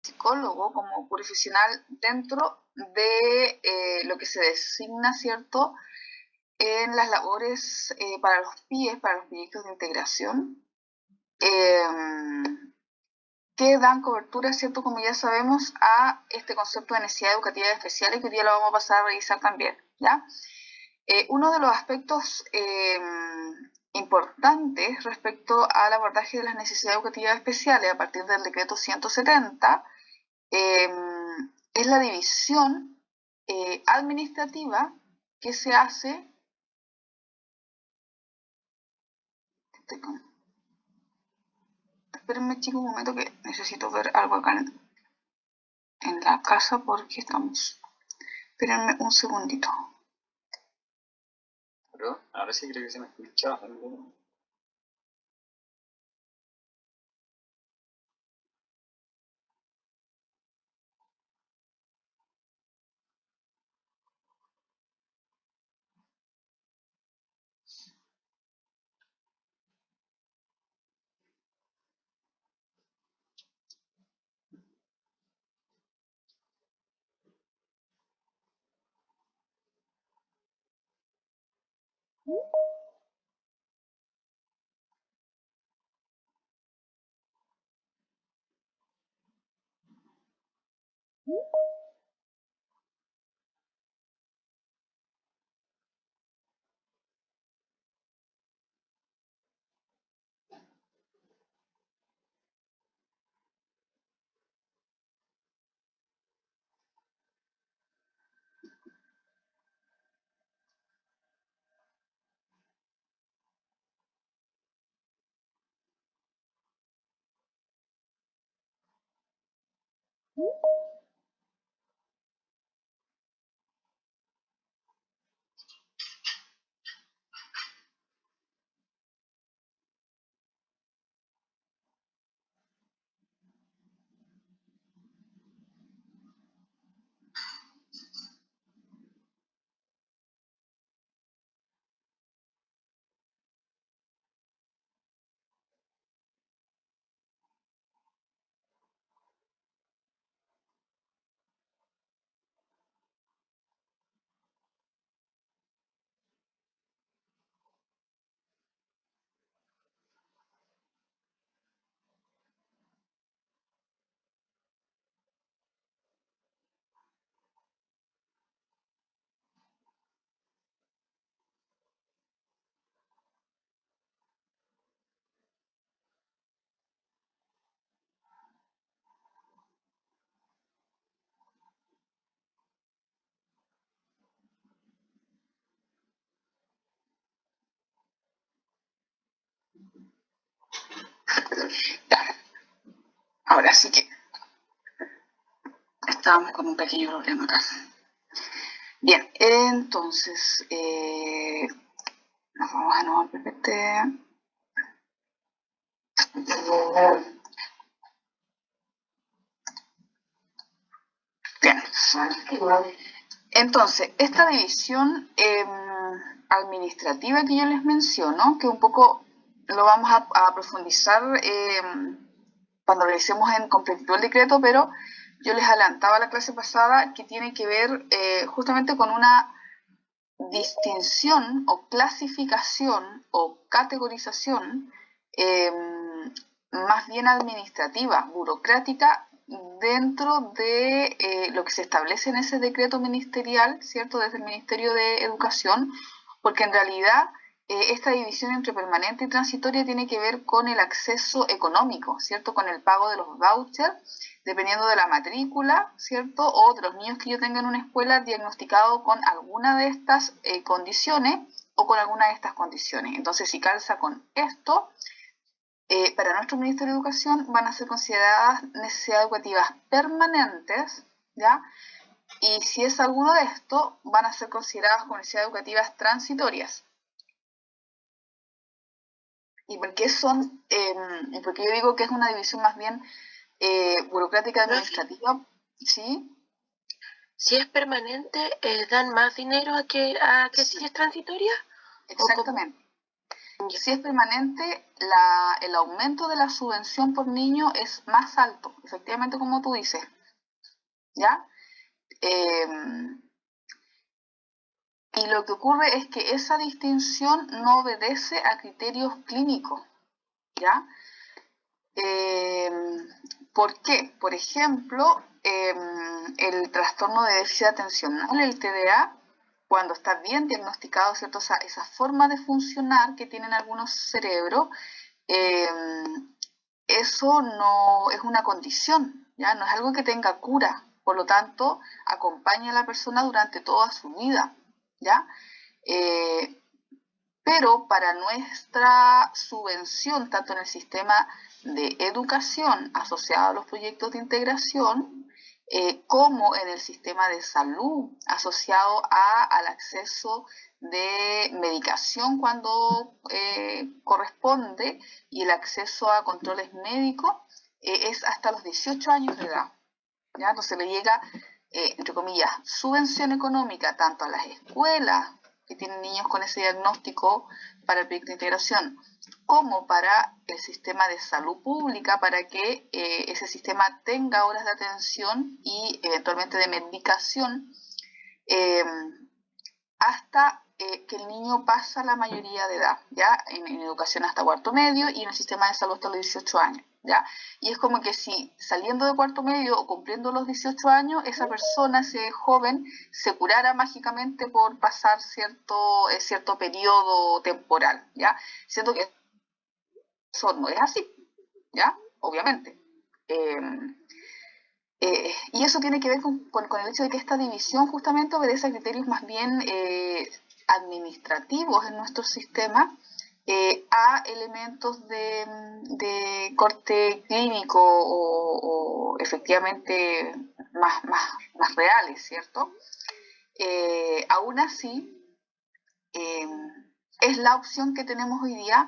psicólogo como profesional dentro de lo que se designa, ¿cierto?, en las labores para los PIEs, para los proyectos de integración, que dan cobertura, ¿cierto?, como ya sabemos, a este concepto de necesidades educativas especiales, que hoy día lo vamos a pasar a revisar también, ¿ya? Uno de los aspectos importantes respecto al abordaje de las necesidades educativas especiales a partir del decreto 170 es la división administrativa que se hace. Espérenme, chicos, un momento que necesito ver algo acá en la casa porque estamos. Espérenme un segundito. Pero ahora sí creo que se me escucha. Ahora sí que estábamos con un pequeño problema acá. Bien, entonces nos vamos a nuevo al PPT. Bien. Entonces, esta división administrativa que yo les menciono, que un poco lo vamos a profundizar cuando revisemos en completo el decreto, pero yo les adelantaba la clase pasada que tiene que ver justamente con una distinción o clasificación o categorización más bien administrativa, burocrática, dentro de lo que se establece en ese decreto ministerial, ¿cierto?, desde el Ministerio de Educación, porque en realidad esta división entre permanente y transitoria tiene que ver con el acceso económico, ¿cierto?, con el pago de los vouchers, dependiendo de la matrícula, ¿cierto?, o de los niños que yo tenga en una escuela diagnosticado con alguna de estas condiciones o con alguna de estas condiciones. Entonces, si calza con esto, para nuestro Ministerio de Educación van a ser consideradas necesidades educativas permanentes, ¿ya? Y si es alguno de estos, van a ser consideradas como necesidades educativas transitorias. ¿Y por qué son, y por qué yo digo que es una división más bien burocrática administrativa? ¿Sí? Si es permanente, ¿dan más dinero a que si es transitoria? Exactamente. Si es permanente, el aumento de la subvención por niño es más alto, efectivamente como tú dices, ¿ya? Y lo que ocurre es que esa distinción no obedece a criterios clínicos, ¿ya? ¿Por qué? Por ejemplo, el trastorno de déficit atencional, el TDA, cuando está bien diagnosticado, ¿cierto? Esa forma de funcionar que tienen algunos cerebros, eso no es una condición, ¿ya? No es algo que tenga cura, por lo tanto, acompaña a la persona durante toda su vida, ¿ya? Pero para nuestra subvención, tanto en el sistema de educación asociado a los proyectos de integración, como en el sistema de salud asociado al acceso de medicación cuando corresponde y el acceso a controles médicos, es hasta los 18 años de edad. ¿Ya? Entonces le llega, entre comillas, subvención económica tanto a las escuelas que tienen niños con ese diagnóstico para el proyecto de integración, como para el sistema de salud pública, para que ese sistema tenga horas de atención y eventualmente de medicación hasta que el niño pasa la mayoría de edad, ¿ya? En educación hasta cuarto medio y en el sistema de salud hasta los 18 años, ¿ya? Y es como que si saliendo de cuarto medio o cumpliendo los 18 años, esa persona, ese joven, se curara mágicamente por pasar cierto periodo temporal, ¿ya? Siento que eso no es así, ¿ya? Obviamente. Y eso tiene que ver con el hecho de que esta división justamente obedece a criterios más bien administrativos en nuestro sistema, a elementos de corte clínico o efectivamente más reales, ¿cierto? Aún así, es la opción que tenemos hoy día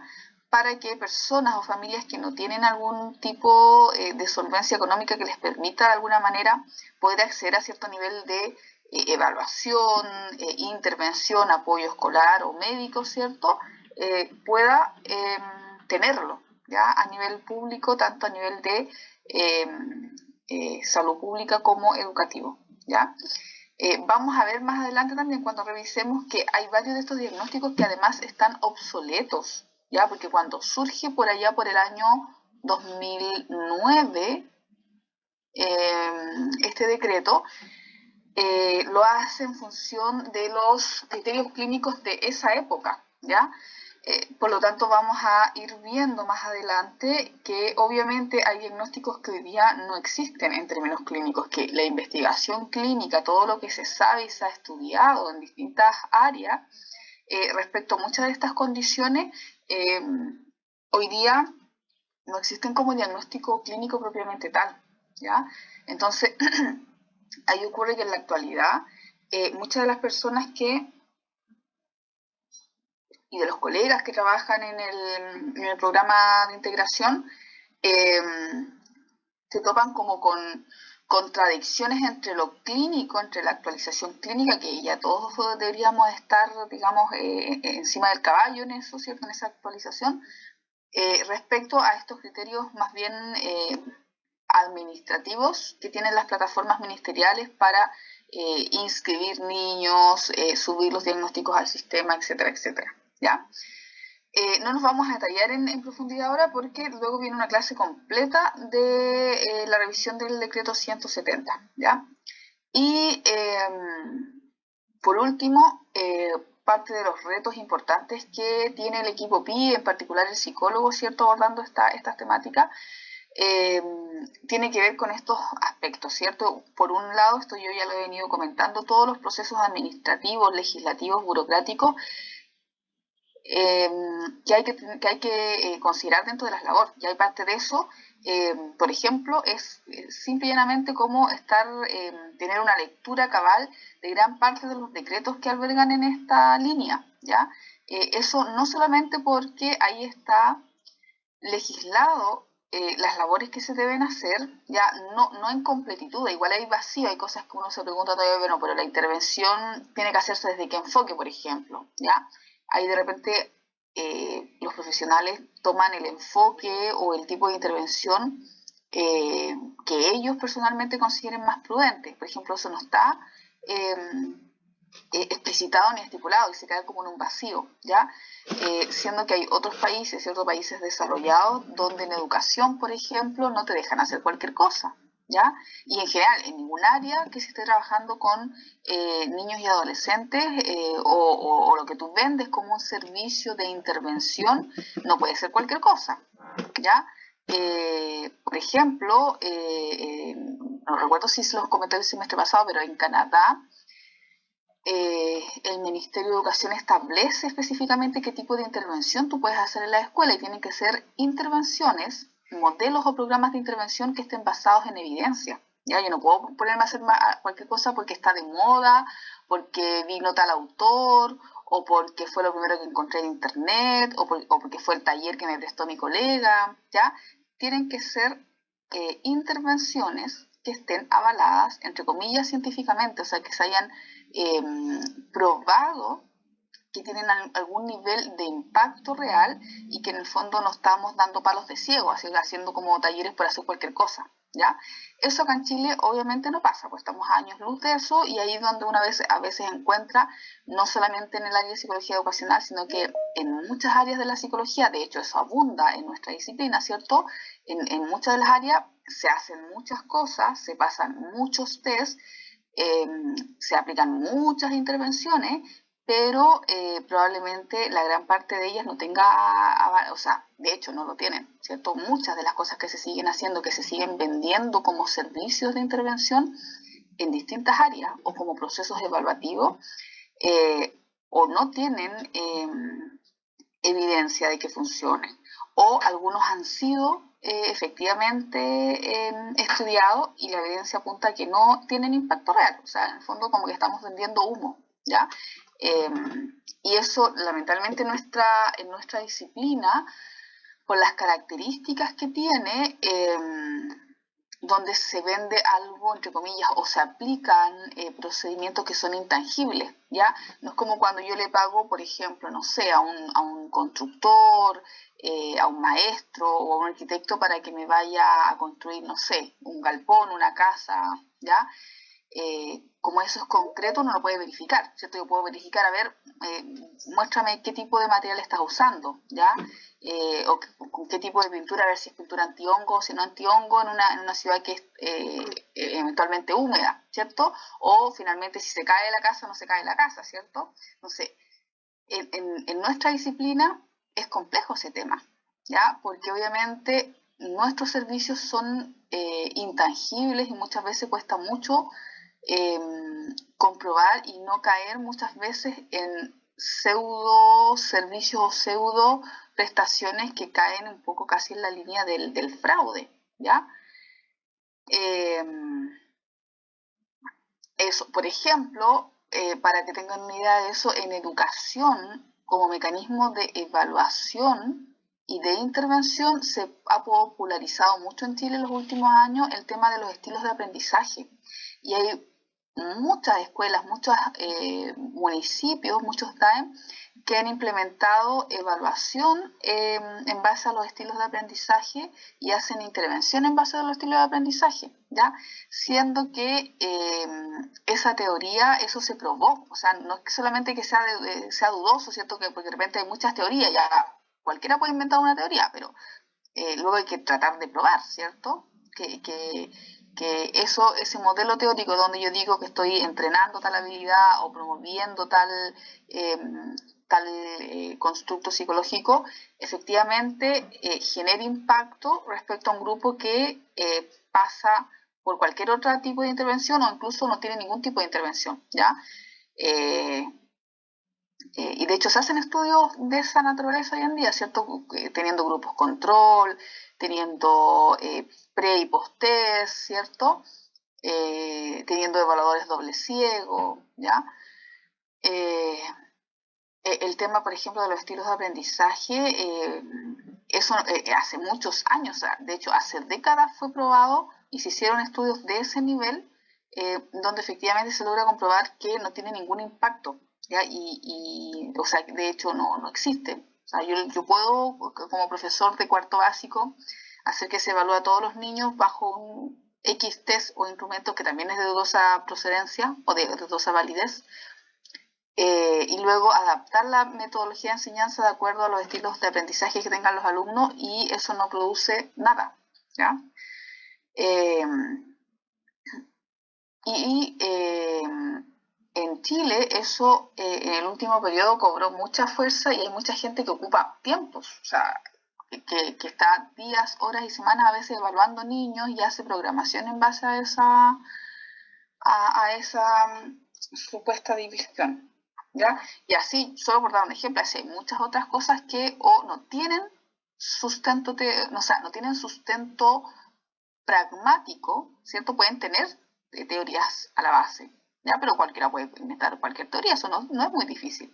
para que personas o familias que no tienen algún tipo de solvencia económica que les permita de alguna manera poder acceder a cierto nivel de evaluación, intervención, apoyo escolar o médico, ¿cierto? Pueda tenerlo, ¿ya? A nivel público, tanto a nivel de salud pública como educativo, ¿ya? Vamos a ver más adelante también cuando revisemos que hay varios de estos diagnósticos que además están obsoletos, ¿ya? Porque cuando surge por allá por el año 2009, este decreto, lo hace en función de los criterios clínicos de esa época, ¿ya? Por lo tanto, vamos a ir viendo más adelante que obviamente hay diagnósticos que hoy día no existen en términos clínicos, que la investigación clínica, todo lo que se sabe y se ha estudiado en distintas áreas respecto a muchas de estas condiciones, hoy día no existen como diagnóstico clínico propiamente tal, ¿ya? Entonces, ahí ocurre que en la actualidad muchas de las personas y de los colegas que trabajan en el programa de integración se topan como con contradicciones entre lo clínico, entre la actualización clínica, que ya todos deberíamos estar, digamos, encima del caballo en eso, ¿cierto? En esa actualización, respecto a estos criterios más bien administrativos que tienen las plataformas ministeriales para inscribir niños, subir los diagnósticos al sistema, etcétera, etcétera, ¿ya? No nos vamos a detallar en profundidad ahora porque luego viene una clase completa de la revisión del decreto 170, ¿ya? Y por último, parte de los retos importantes que tiene el equipo PI, en particular el psicólogo, ¿cierto?, abordando estas temáticas, tiene que ver con estos aspectos, ¿cierto? Por un lado, esto yo ya lo he venido comentando, todos los procesos administrativos, legislativos, burocráticos, que hay que considerar dentro de las labores. Y hay parte de eso, por ejemplo, es simple y llanamente como tener una lectura cabal de gran parte de los decretos que albergan en esta línea, ¿ya? Eso no solamente porque ahí está legislado las labores que se deben hacer, ya no en completitud, igual hay vacío, hay cosas que uno se pregunta todavía, bueno, pero la intervención tiene que hacerse desde qué enfoque, por ejemplo, ¿ya? Hay de repente los profesionales toman el enfoque o el tipo de intervención que ellos personalmente consideren más prudente. Por ejemplo, eso no está explicitado ni estipulado y se cae como en un vacío, ¿ya? Siendo que hay otros países, ciertos países desarrollados, donde en educación, por ejemplo, no te dejan hacer cualquier cosa, ¿ya? Y en general, en ningún área que se esté trabajando con niños y adolescentes o lo que tú vendes como un servicio de intervención, no puede ser cualquier cosa, ¿ya? Por ejemplo, no recuerdo si se los comenté el semestre pasado, pero en Canadá el Ministerio de Educación establece específicamente qué tipo de intervención tú puedes hacer en la escuela y tienen que ser intervenciones, modelos o programas de intervención que estén basados en evidencia. ¿Ya? Yo no puedo ponerme a hacer cualquier cosa porque está de moda, porque vino tal autor, o porque fue lo primero que encontré en internet, o porque fue el taller que me prestó mi colega. ¿Ya? Tienen que ser intervenciones que estén avaladas, entre comillas, científicamente, o sea, que se hayan probado que tienen algún nivel de impacto real y que en el fondo no estamos dando palos de ciego, así, haciendo como talleres por hacer cualquier cosa, ¿ya? Eso acá en Chile obviamente no pasa, pues estamos a años luz de eso y ahí es donde una vez a veces encuentra, no solamente en el área de psicología educacional, sino que en muchas áreas de la psicología, de hecho eso abunda en nuestra disciplina, ¿cierto? En muchas de las áreas se hacen muchas cosas, se pasan muchos test, se aplican muchas intervenciones, pero probablemente la gran parte de ellas no tenga, o sea, de hecho no lo tienen, ¿cierto? Muchas de las cosas que se siguen haciendo, que se siguen vendiendo como servicios de intervención en distintas áreas o como procesos evaluativos, o no tienen evidencia de que funcionen, o algunos han sido efectivamente estudiados y la evidencia apunta a que no tienen impacto real, o sea, en el fondo como que estamos vendiendo humo, ¿ya? Y eso lamentablemente en nuestra disciplina, por las características que tiene, donde se vende algo, entre comillas, o se aplican procedimientos que son intangibles, ¿ya? No es como cuando yo le pago, por ejemplo, no sé, a un constructor, a un maestro o a un arquitecto para que me vaya a construir, no sé, un galpón, una casa, ¿ya? Como eso es concreto, no lo puede verificar, ¿cierto? Yo puedo verificar, a ver, muéstrame qué tipo de material estás usando, ¿ya? O con qué tipo de pintura, a ver si es pintura antihongo o si no antihongo en una ciudad que es eventualmente húmeda, ¿cierto? O finalmente si se cae la casa o no se cae la casa, ¿cierto? Entonces, en nuestra disciplina es complejo ese tema, ¿ya? Porque obviamente nuestros servicios son intangibles y muchas veces cuesta mucho comprobar y no caer muchas veces en pseudo servicios o pseudo prestaciones que caen un poco casi en la línea del fraude, ¿ya? Eso, por ejemplo, para que tengan una idea de eso, en educación, como mecanismo de evaluación y de intervención, se ha popularizado mucho en Chile en los últimos años el tema de los estilos de aprendizaje. Y hay muchas escuelas, muchos municipios, muchos TAEM, que han implementado evaluación en base a los estilos de aprendizaje y hacen intervención en base a los estilos de aprendizaje, ¿ya? Siendo que esa teoría, eso se probó, o sea, no es solamente que sea dudoso, ¿cierto? Porque de repente hay muchas teorías, ya cualquiera puede inventar una teoría, pero luego hay que tratar de probar, ¿cierto? Que ese modelo teórico donde yo digo que estoy entrenando tal habilidad o promoviendo tal constructo psicológico, efectivamente genera impacto respecto a un grupo que pasa por cualquier otro tipo de intervención o incluso no tiene ningún tipo de intervención, ¿ya? Y de hecho se hacen estudios de esa naturaleza hoy en día, ¿cierto? Teniendo grupos control, teniendo pre y post test, ¿cierto? Teniendo evaluadores doble ciego, ¿ya? El tema, por ejemplo, de los estilos de aprendizaje, eso hace muchos años, o sea, de hecho hace décadas fue probado y se hicieron estudios de ese nivel donde efectivamente se logra comprobar que no tiene ningún impacto, ¿ya? O sea, de hecho no existe. sea, yo puedo, como profesor de cuarto básico, hacer que se evalúe a todos los niños bajo un X test o instrumento que también es de dudosa procedencia o de dudosa validez, y luego adaptar la metodología de enseñanza de acuerdo a los estilos de aprendizaje que tengan los alumnos, y eso no produce nada, ¿ya? En Chile eso en el último periodo cobró mucha fuerza, y hay mucha gente que ocupa tiempos, o sea, que está días, horas y semanas a veces evaluando niños y hace programación en base a esa supuesta división, ¿ya? Y así, solo por dar un ejemplo, así hay muchas otras cosas que o no tienen sustento, o sea, no tienen sustento pragmático, ¿cierto? Pueden tener teorías a la base, ¿ya? Pero cualquiera puede inventar cualquier teoría, eso no es muy difícil.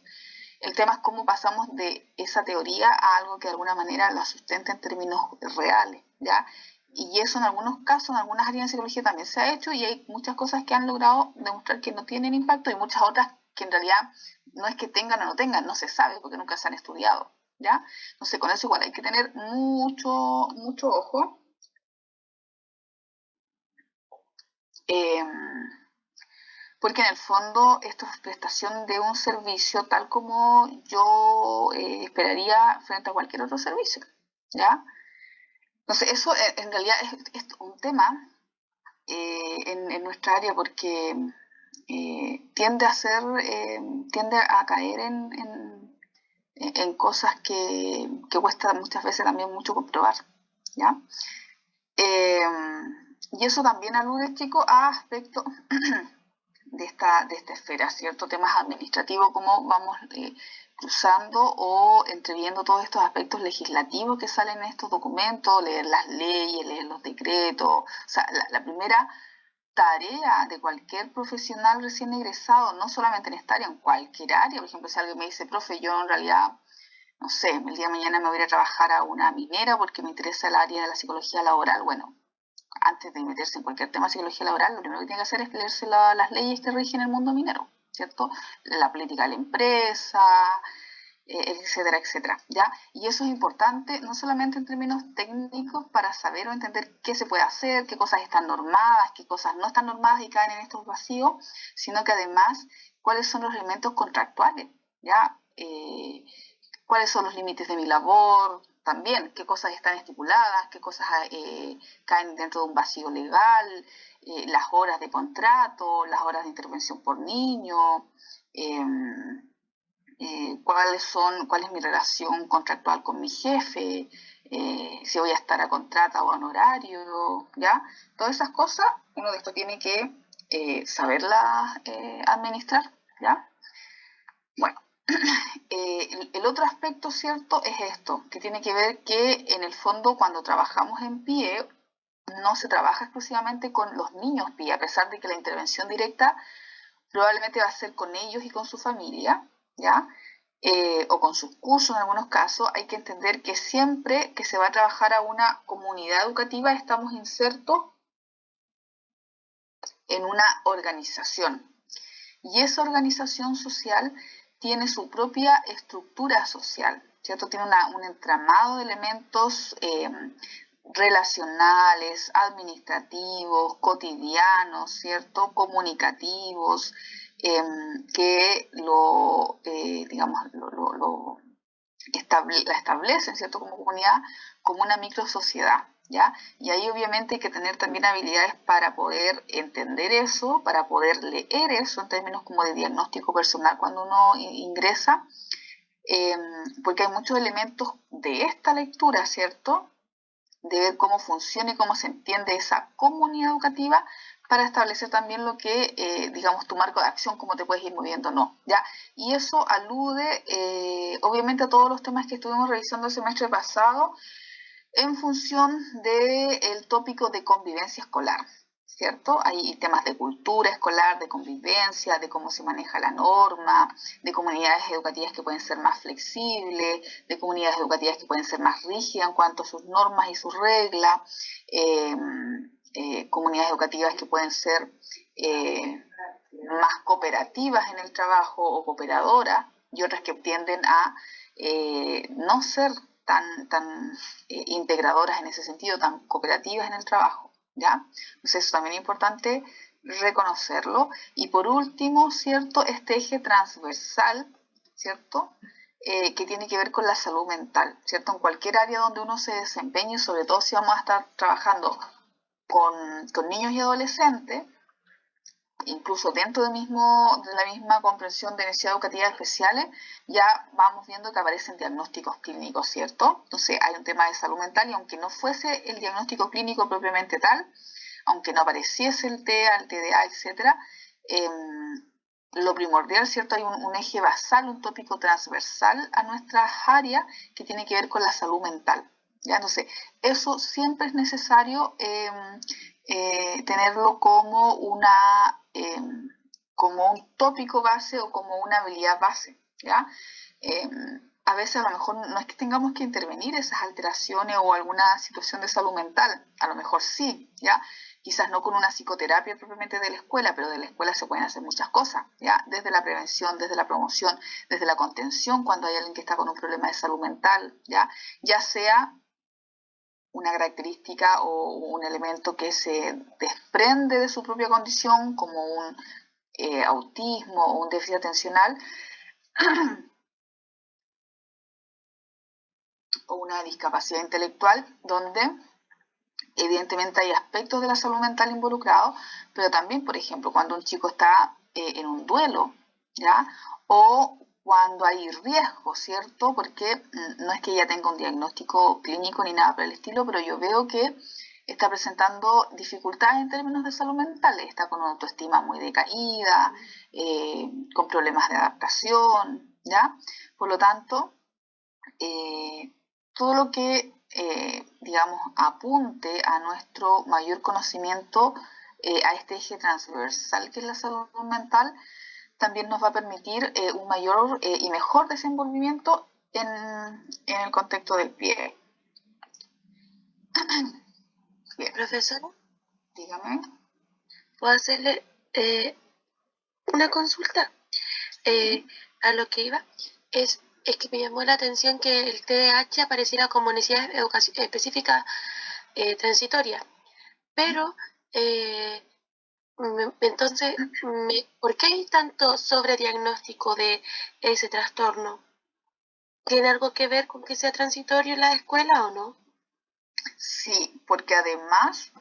El tema es cómo pasamos de esa teoría a algo que de alguna manera la sustenta en términos reales, ¿ya? Y eso en algunos casos, en algunas áreas de psicología también se ha hecho, y hay muchas cosas que han logrado demostrar que no tienen impacto, y muchas otras que en realidad no es que tengan o no tengan, no se sabe porque nunca se han estudiado, ¿ya? Entonces con eso igual hay que tener mucho ojo. Porque en el fondo esto es prestación de un servicio tal como yo esperaría frente a cualquier otro servicio, ¿ya? Entonces eso en realidad es un tema en nuestra área, porque tiende a caer en cosas que cuesta muchas veces también mucho comprobar, ¿ya? Y eso también alude, chicos, a aspectos de esta esfera, ¿cierto? Temas administrativos, cómo vamos cruzando o entreviendo todos estos aspectos legislativos que salen en estos documentos, leer las leyes, leer los decretos. O sea, la primera tarea de cualquier profesional recién egresado, no solamente en esta área, en cualquier área. Por ejemplo, si alguien me dice, profe, yo en realidad, no sé, el día de mañana me voy a ir a trabajar a una minera porque me interesa el área de la psicología laboral. Bueno, antes de meterse en cualquier tema de psicología laboral, lo primero que tiene que hacer es leerse las leyes que rigen el mundo minero, ¿cierto? La política de la empresa, etcétera, etcétera, ¿ya? Y eso es importante, no solamente en términos técnicos para saber o entender qué se puede hacer, qué cosas están normadas, qué cosas no están normadas y caen en estos vacíos, sino que además, cuáles son los elementos contractuales, ¿ya? Cuáles son los límites de mi labor, también qué cosas están estipuladas, qué cosas caen dentro de un vacío legal, las horas de contrato, las horas de intervención por niño, cuál es mi relación contractual con mi jefe, si voy a estar a contrata o a honorario, ¿ya? Todas esas cosas uno de esto tiene que saberlas administrar, ¿ya? Bueno. El otro aspecto, ¿cierto?, es esto, que tiene que ver que en el fondo cuando trabajamos en PIE no se trabaja exclusivamente con los niños PIE, a pesar de que la intervención directa probablemente va a ser con ellos y con su familia, ¿ya? O con sus cursos en algunos casos. Hay que entender que siempre que se va a trabajar a una comunidad educativa estamos insertos en una organización, y esa organización social tiene su propia estructura social, ¿cierto? Tiene un entramado de elementos relacionales, administrativos, cotidianos, ¿cierto? Comunicativos, que la establecen, ¿cierto? Como comunidad, como una microsociedad, ¿ya? Y ahí obviamente hay que tener también habilidades para poder entender eso, para poder leer eso en términos como de diagnóstico personal cuando uno ingresa, porque hay muchos elementos de esta lectura, ¿cierto?, de ver cómo funciona y cómo se entiende esa comunidad educativa, para establecer también lo que, digamos, tu marco de acción, cómo te puedes ir moviendo o no, ¿ya? Y eso alude, obviamente, a todos los temas que estuvimos revisando el semestre pasado en función del tópico de convivencia escolar, ¿cierto? Hay temas de cultura escolar, de convivencia, de cómo se maneja la norma, de comunidades educativas que pueden ser más flexibles, de comunidades educativas que pueden ser más rígidas en cuanto a sus normas y sus reglas, comunidades educativas que pueden ser más cooperativas en el trabajo o cooperadoras, y otras que tienden a no ser tan integradoras en ese sentido, tan cooperativas en el trabajo, ¿ya? Entonces eso también es importante reconocerlo. Y por último, ¿cierto? Este eje transversal, ¿cierto? Que tiene que ver con la salud mental, ¿cierto? En cualquier área donde uno se desempeñe, sobre todo si vamos a estar trabajando con niños y adolescentes, incluso dentro de la misma comprensión de necesidades educativas especiales, ya vamos viendo que aparecen diagnósticos clínicos, ¿cierto? Entonces hay un tema de salud mental y aunque no fuese el diagnóstico clínico propiamente tal, aunque no apareciese el TEA, el TDA, etcétera, lo primordial, ¿cierto? Hay un eje basal, un tópico transversal a nuestras áreas que tiene que ver con la salud mental, ¿ya? Entonces, eso siempre es necesario tenerlo como como un tópico base o como una habilidad base, ¿ya? A veces a lo mejor no es que tengamos que intervenir esas alteraciones o alguna situación de salud mental, a lo mejor sí, ¿ya? Quizás no con una psicoterapia propiamente de la escuela, pero de la escuela se pueden hacer muchas cosas, ¿ya? Desde la prevención, desde la promoción, desde la contención cuando hay alguien que está con un problema de salud mental, ya sea una característica o un elemento que se desprende de su propia condición, como un autismo o un déficit atencional, o una discapacidad intelectual, donde evidentemente hay aspectos de la salud mental involucrados, pero también, por ejemplo, cuando un chico está en un duelo, ¿ya? O cuando hay riesgo, ¿cierto? Porque no es que ella tenga un diagnóstico clínico ni nada por el estilo, pero yo veo que está presentando dificultades en términos de salud mental, está con una autoestima muy decaída, con problemas de adaptación, ¿ya? Por lo tanto, todo lo que, digamos, apunte a nuestro mayor conocimiento a este eje transversal que es la salud mental, también nos va a permitir un mayor y mejor desenvolvimiento en el contexto del pie. Bien. Profesora, Dígame. ¿puedo hacerle una consulta? A lo que iba es que me llamó la atención que el TDAH apareciera como necesidad específica transitoria, pero entonces, ¿por qué hay tanto sobrediagnóstico de ese trastorno? ¿Tiene algo que ver con que sea transitorio en la escuela o no? Sí, porque además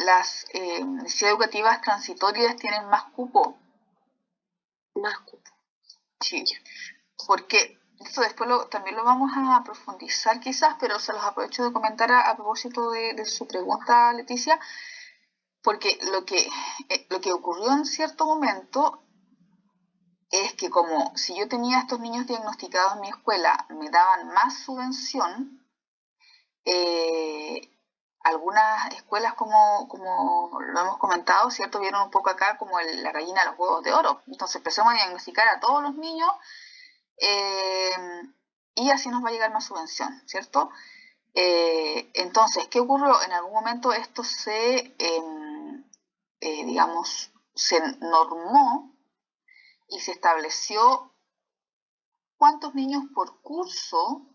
las necesidades educativas transitorias tienen más cupo. Más cupo. Sí, porque esto después también lo vamos a profundizar quizás, pero se los aprovecho de comentar a propósito de su pregunta, Leticia, porque lo que ocurrió en cierto momento es que como si yo tenía a estos niños diagnosticados en mi escuela, me daban más subvención, algunas escuelas, como lo hemos comentado, ¿cierto? Vieron un poco acá como la gallina de los huevos de oro. Entonces empezamos a diagnosticar a todos los niños y así nos va a llegar más subvención, ¿cierto? Entonces, ¿qué ocurrió? En algún momento esto digamos, se normó y se estableció cuántos niños por curso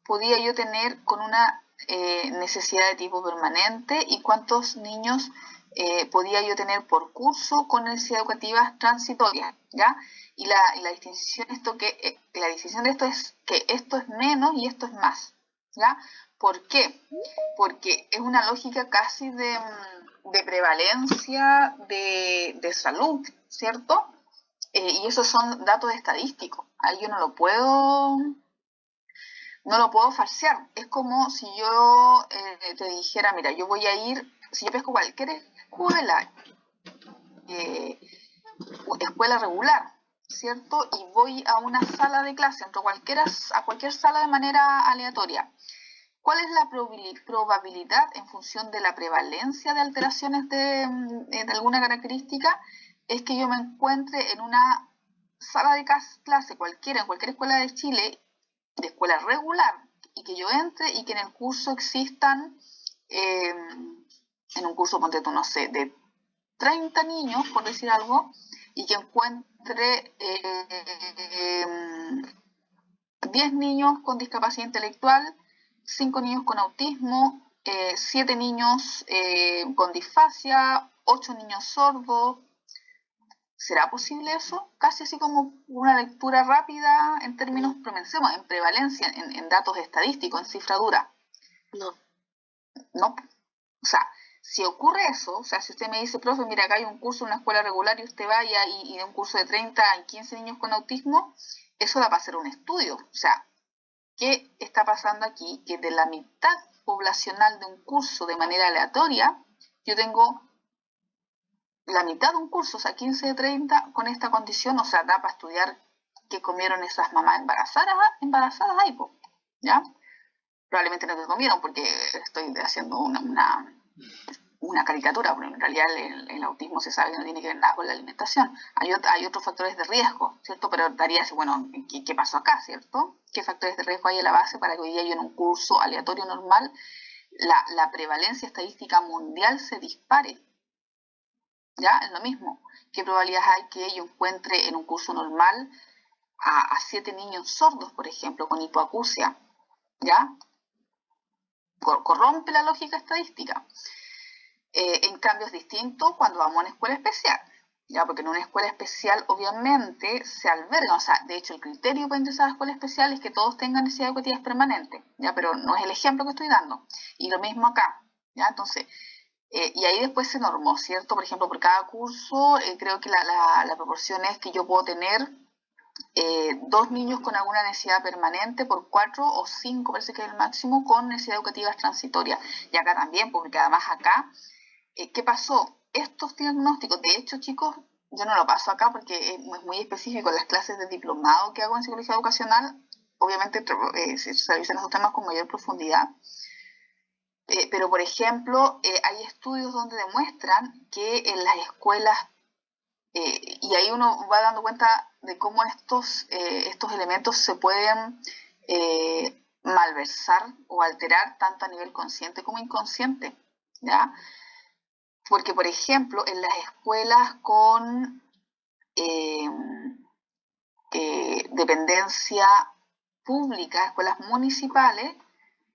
podía yo tener con una necesidad de tipo permanente y cuántos niños podía yo tener por curso con necesidades educativas transitorias, ¿ya? Y la distinción de esto es que esto es menos y esto es más, ¿ya? ¿Por qué? Porque es una lógica casi de prevalencia de salud, ¿cierto? Y esos son datos estadísticos. Ahí yo no lo puedo falsear. Es como si yo te dijera, mira, yo voy a ir, si yo pesco cualquier eh, escuela regular, ¿cierto? Y voy a una sala de clase, entro a cualquier sala de manera aleatoria. ¿Cuál es la probabilidad en función de la prevalencia de alteraciones de alguna característica? Es que yo me encuentre en una sala de clase cualquiera, en cualquier escuela de Chile, de escuela regular, y que yo entre y que en el curso existan, en un curso, ponte tú, no sé, de 30 niños, por decir algo, y que encuentre 10 niños con discapacidad intelectual, 5 niños con autismo, 7 niños con disfasia, 8 niños sordos. ¿Será posible eso? Casi así como una lectura rápida en términos, pensemos, en prevalencia, en datos estadísticos, en cifra dura. No. No. O sea, si ocurre eso, o sea, si usted me dice, profe, mira, acá hay un curso en una escuela regular y usted vaya y de un curso de 30 a 15 niños con autismo, eso da para hacer un estudio. O sea, ¿qué está pasando aquí? Que de la mitad poblacional de un curso de manera aleatoria, yo tengo la mitad de un curso, o sea, 15 de 30 con esta condición, o sea, da para estudiar qué comieron esas mamás embarazadas ahí, ¿ya? Probablemente no que comieron porque estoy haciendo una caricatura, porque en realidad el autismo se sabe que no tiene que ver nada con la alimentación. Hay otros factores de riesgo, ¿cierto? Pero daría, bueno, ¿qué pasó acá, cierto? ¿Qué factores de riesgo hay en la base para que hoy día yo en un curso aleatorio normal la prevalencia estadística mundial se dispare? ¿Ya? Es lo mismo. ¿Qué probabilidades hay que yo encuentre en un curso normal a 7 niños sordos, por ejemplo, con hipoacusia? ¿Ya? Corrompe la lógica estadística. En cambio es distinto cuando vamos a una escuela especial, ¿ya? Porque en una escuela especial obviamente se alberga, o sea, de hecho el criterio para ingresar a la escuela especial es que todos tengan necesidades educativas permanentes, ¿ya? Pero no es el ejemplo que estoy dando. Y lo mismo acá, ¿ya? Entonces, y ahí después se normó, ¿cierto? Por ejemplo, por cada curso, creo que la proporción es que yo puedo tener 2 niños con alguna necesidad permanente por 4 o 5, parece que es el máximo, con necesidades educativas transitorias. Y acá también, porque además acá, ¿qué pasó? Estos diagnósticos, de hecho, chicos, yo no lo paso acá porque es muy específico en las clases de diplomado que hago en psicología educacional. Obviamente se revisan esos temas con mayor profundidad. Pero, por ejemplo, hay estudios donde demuestran que en las escuelas, y ahí uno va dando cuenta de cómo estos elementos se pueden malversar o alterar tanto a nivel consciente como inconsciente, ¿ya? Porque, por ejemplo, en las escuelas con dependencia pública, escuelas municipales,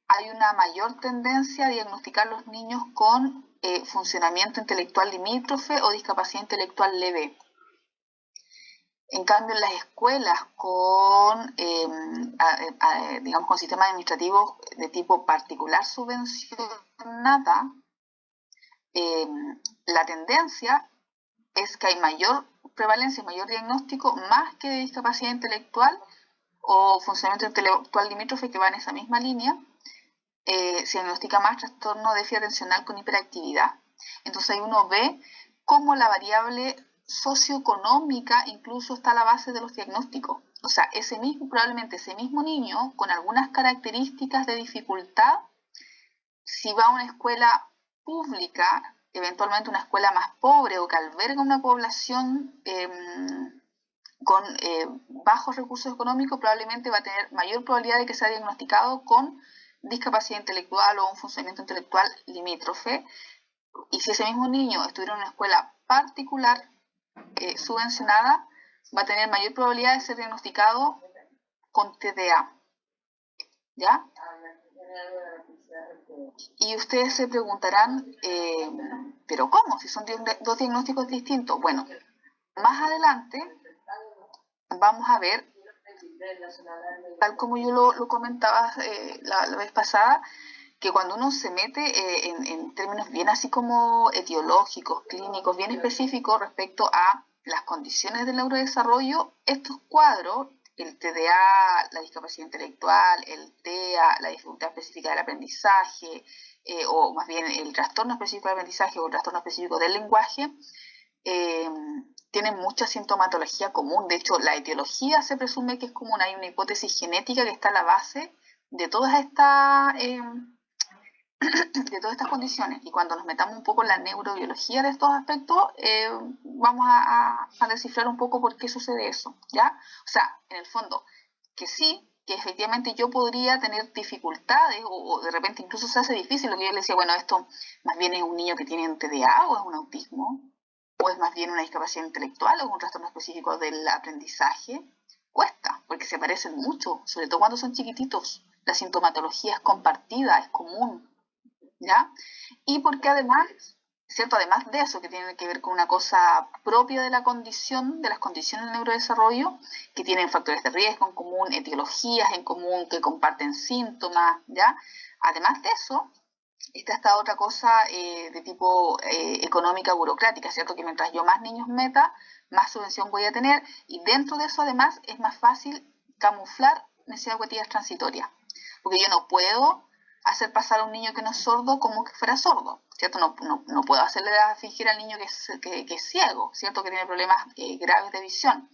hay una mayor tendencia a diagnosticar los niños con funcionamiento intelectual limítrofe o discapacidad intelectual leve. En cambio, en las escuelas con, digamos, con sistemas administrativos de tipo particular subvencionada, la tendencia es que hay mayor prevalencia, mayor diagnóstico, más que de discapacidad intelectual o funcionamiento intelectual limítrofe, que va en esa misma línea. Se diagnostica más trastorno de déficit atencional con hiperactividad. Entonces ahí uno ve cómo la variable socioeconómica incluso está a la base de los diagnósticos. O sea, probablemente ese mismo niño con algunas características de dificultad, si va a una escuela pública, eventualmente una escuela más pobre o que alberga una población con bajos recursos económicos, probablemente va a tener mayor probabilidad de que sea diagnosticado con discapacidad intelectual o un funcionamiento intelectual limítrofe. Y si ese mismo niño estuviera en una escuela particular subvencionada, va a tener mayor probabilidad de ser diagnosticado con TDA. ¿Ya? Y ustedes se preguntarán, ¿pero cómo? Si son dos diagnósticos distintos. Bueno, más adelante vamos a ver, tal como yo lo comentaba la vez pasada, que cuando uno se mete en términos bien así como etiológicos, clínicos, bien específicos respecto a las condiciones del neurodesarrollo, estos cuadros, el TDA, la discapacidad intelectual, el TEA, la dificultad específica del aprendizaje, o más bien el trastorno específico del aprendizaje o el trastorno específico del lenguaje, tienen mucha sintomatología común. De hecho, la etiología se presume que es común. Hay una hipótesis genética que está a la base de todas estas condiciones, y cuando nos metamos un poco en la neurobiología de estos aspectos, vamos a descifrar un poco por qué sucede eso, ¿ya? O sea, en el fondo, que sí, que efectivamente yo podría tener dificultades o de repente incluso se hace difícil, lo que yo le decía, bueno, esto más bien es un niño que tiene un TDA o es un autismo, o es más bien una discapacidad intelectual o un trastorno específico del aprendizaje, cuesta, porque se parecen mucho, sobre todo cuando son chiquititos. La sintomatología es compartida, es común, ¿ya? Y porque además, ¿cierto? Además de eso, que tiene que ver con una cosa propia de la condición, de las condiciones del neurodesarrollo, que tienen factores de riesgo en común, etiologías en común, que comparten síntomas, ¿ya? Además de eso, está esta otra cosa de tipo económica burocrática, ¿cierto? Que mientras yo más niños meta, más subvención voy a tener, y dentro de eso además es más fácil camuflar necesidades educativas transitorias, porque yo no puedo hacer pasar a un niño que no es sordo como que fuera sordo, ¿cierto? No puedo hacerle fingir al niño que es ciego, ¿cierto? Que tiene problemas graves de visión,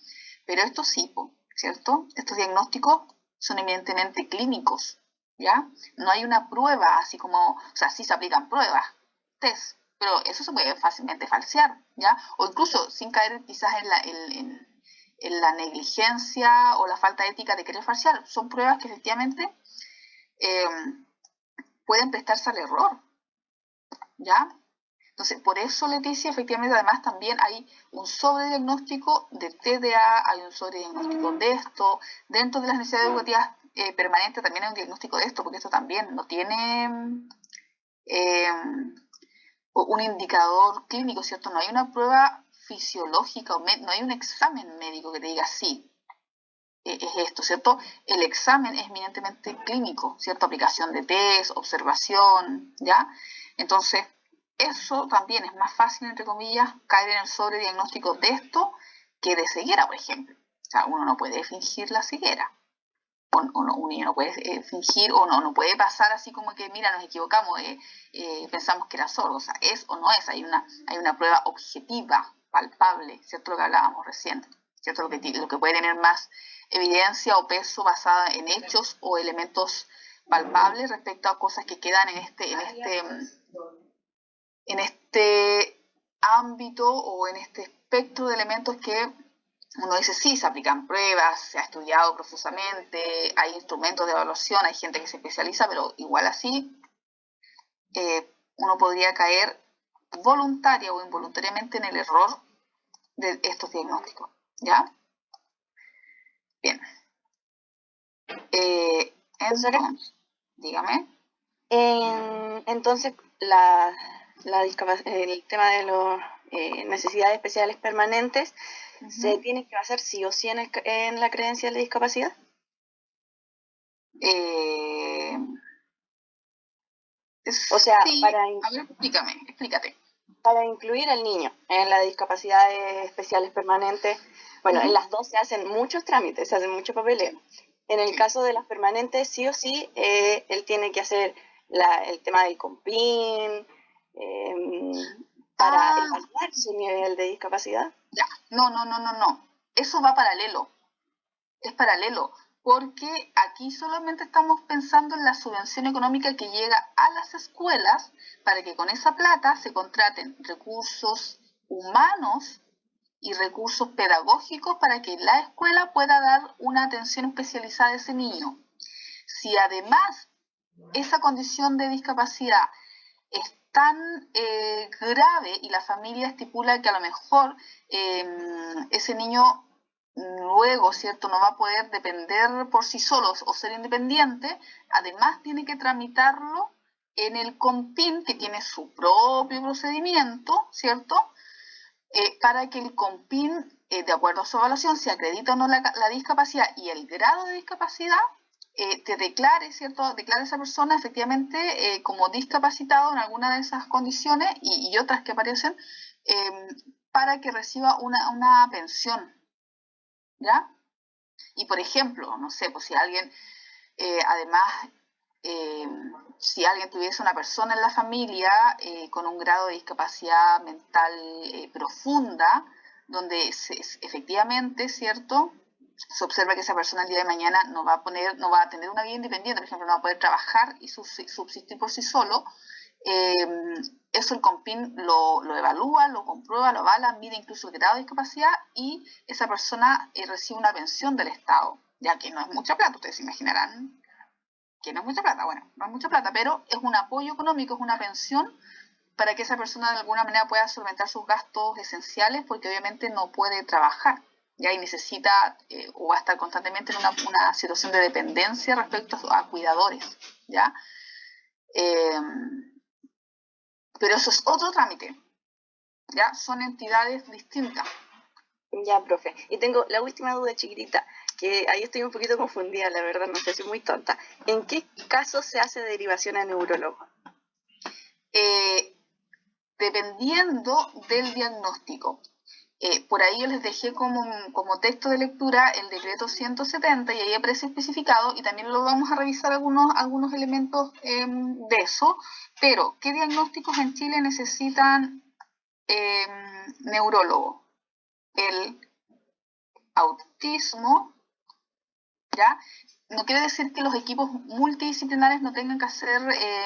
pero esto sí, ¿cierto? Estos diagnósticos son eminentemente clínicos, ¿ya? No hay una prueba así como, o sea, sí se aplican pruebas, test, pero eso se puede fácilmente falsear, ¿ya? O incluso sin caer quizás en la negligencia o la falta ética de querer falsear. Son pruebas que efectivamente pueden prestarse al error, ¿ya? Entonces, por eso, Leticia, efectivamente, además también hay un sobrediagnóstico de TDA, hay un sobrediagnóstico de esto. Dentro de las necesidades educativas permanentes también hay un diagnóstico de esto, porque esto también no tiene un indicador clínico, ¿cierto? No hay una prueba fisiológica, no hay un examen médico que te diga sí, es esto, ¿cierto? El examen es eminentemente clínico, ¿cierto? Aplicación de test, observación, ¿ya? Entonces, eso también es más fácil, entre comillas, caer en el sobrediagnóstico de esto que de ceguera, por ejemplo. O sea, uno no puede fingir la ceguera. Un niño no puede fingir o no puede pasar así como que, mira, nos equivocamos, pensamos que era sordo. O sea, es o no es. Hay una prueba objetiva, palpable, ¿cierto? Lo que hablábamos recién, ¿cierto? Lo que puede tener más evidencia o peso basada en hechos o elementos palpables respecto a cosas que quedan en este ámbito o en este espectro de elementos que uno dice, sí, se aplican pruebas, se ha estudiado profusamente, hay instrumentos de evaluación, hay gente que se especializa, pero igual así uno podría caer voluntaria o involuntariamente en el error de estos diagnósticos, ¿ya? Bien. Entonces, dígame. Entonces, el tema de las necesidades especiales permanentes se tiene que basar sí o sí en la credencial de discapacidad. O sea, sí, a ver, explícate. Para incluir al niño en las discapacidades especiales permanentes, bueno, en las dos se hacen muchos trámites, se hacen mucho papeleo. En el caso de las permanentes, sí o sí, él tiene que hacer el tema del COMPIN para evaluar su nivel de discapacidad. Ya, no. Eso va paralelo. Es paralelo, porque aquí solamente estamos pensando en la subvención económica que llega a las escuelas para que con esa plata se contraten recursos humanos y recursos pedagógicos para que la escuela pueda dar una atención especializada a ese niño. Si además esa condición de discapacidad es tan grave y la familia estipula que a lo mejor ese niño luego, ¿cierto?, no va a poder depender por sí solo o ser independiente, además tiene que tramitarlo en el COMPIN, que tiene su propio procedimiento, ¿cierto?, para que el COMPIN, de acuerdo a su evaluación, se acredita o no la discapacidad y el grado de discapacidad, te declare, ¿cierto?, declare a esa persona efectivamente como discapacitado en alguna de esas condiciones y otras que aparecen, para que reciba una pensión, ¿ya? Y por ejemplo, no sé, pues si alguien, además, si alguien tuviese una persona en la familia con un grado de discapacidad mental profunda, donde efectivamente, ¿cierto?, se observa que esa persona el día de mañana no va a tener una vida independiente, por ejemplo, no va a poder trabajar y subsistir por sí solo, eso el COMPIN lo evalúa, lo comprueba, lo avala, mide incluso el grado de discapacidad y esa persona recibe una pensión del Estado, ya que no es mucha plata, ustedes se imaginarán que no es mucha plata, bueno, no es mucha plata, pero es un apoyo económico, es una pensión para que esa persona de alguna manera pueda solventar sus gastos esenciales porque obviamente no puede trabajar, ¿ya? Y necesita o va a estar constantemente en una situación de dependencia respecto a cuidadores, ¿ya? Pero eso es otro trámite, ¿ya? Son entidades distintas. Ya, profe. Y tengo la última duda chiquitita, que ahí estoy un poquito confundida, la verdad, no sé, soy muy tonta. ¿En qué caso se hace derivación a neurólogo? Dependiendo del diagnóstico. Por ahí yo les dejé como texto de lectura el decreto 170 y ahí aparece especificado y también lo vamos a revisar algunos elementos de eso, pero ¿qué diagnósticos en Chile necesitan neurólogo? El autismo, ¿ya? No quiere decir que los equipos multidisciplinares no tengan que hacer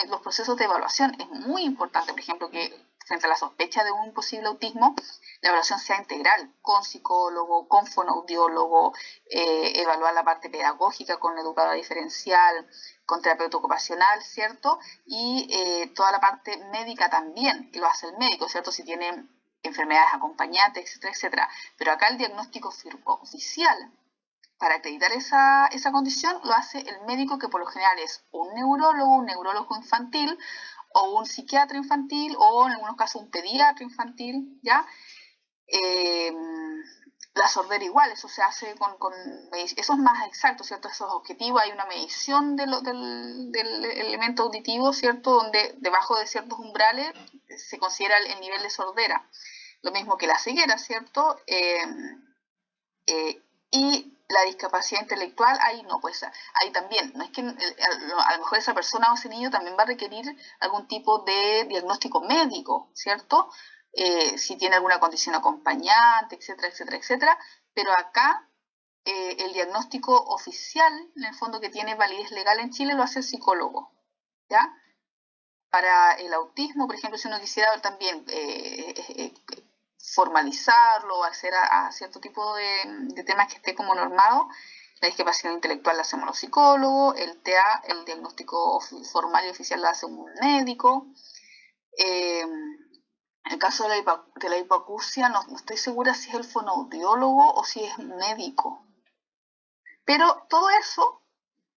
los procesos de evaluación. Es muy importante, por ejemplo, que frente a la sospecha de un posible autismo, la evaluación sea integral, con psicólogo, con fonoaudiólogo, evaluar la parte pedagógica con educadora diferencial, con terapeuta ocupacional, ¿cierto? Y toda la parte médica también, que lo hace el médico, ¿cierto? Si tienen enfermedades acompañantes, etcétera, etcétera. Pero acá el diagnóstico oficial para acreditar esa condición lo hace el médico, que por lo general es un neurólogo infantil o un psiquiatra infantil o en algunos casos un pediatra infantil, ¿ya? La sordera igual, eso se hace eso es más exacto, ¿cierto? Eso es objetivo, hay una medición del elemento auditivo, ¿cierto? Donde debajo de ciertos umbrales se considera el nivel de sordera. Lo mismo que la ceguera, ¿cierto? Y la discapacidad intelectual, ahí no, pues ahí también, no es que a lo mejor esa persona o ese niño también va a requerir algún tipo de diagnóstico médico, ¿cierto? Si tiene alguna condición acompañante, etcétera, etcétera, etcétera, pero acá el diagnóstico oficial, en el fondo que tiene validez legal en Chile, lo hace el psicólogo, ¿ya? Para el autismo, por ejemplo, si uno quisiera ver también formalizarlo, hacer a cierto tipo de temas que esté como normado, la discapacidad intelectual la hacemos los psicólogos, el TA, el diagnóstico formal y oficial lo hace un médico. En el caso de la hipoacusia no estoy segura si es el fonoaudiólogo o si es un médico. Pero todo eso,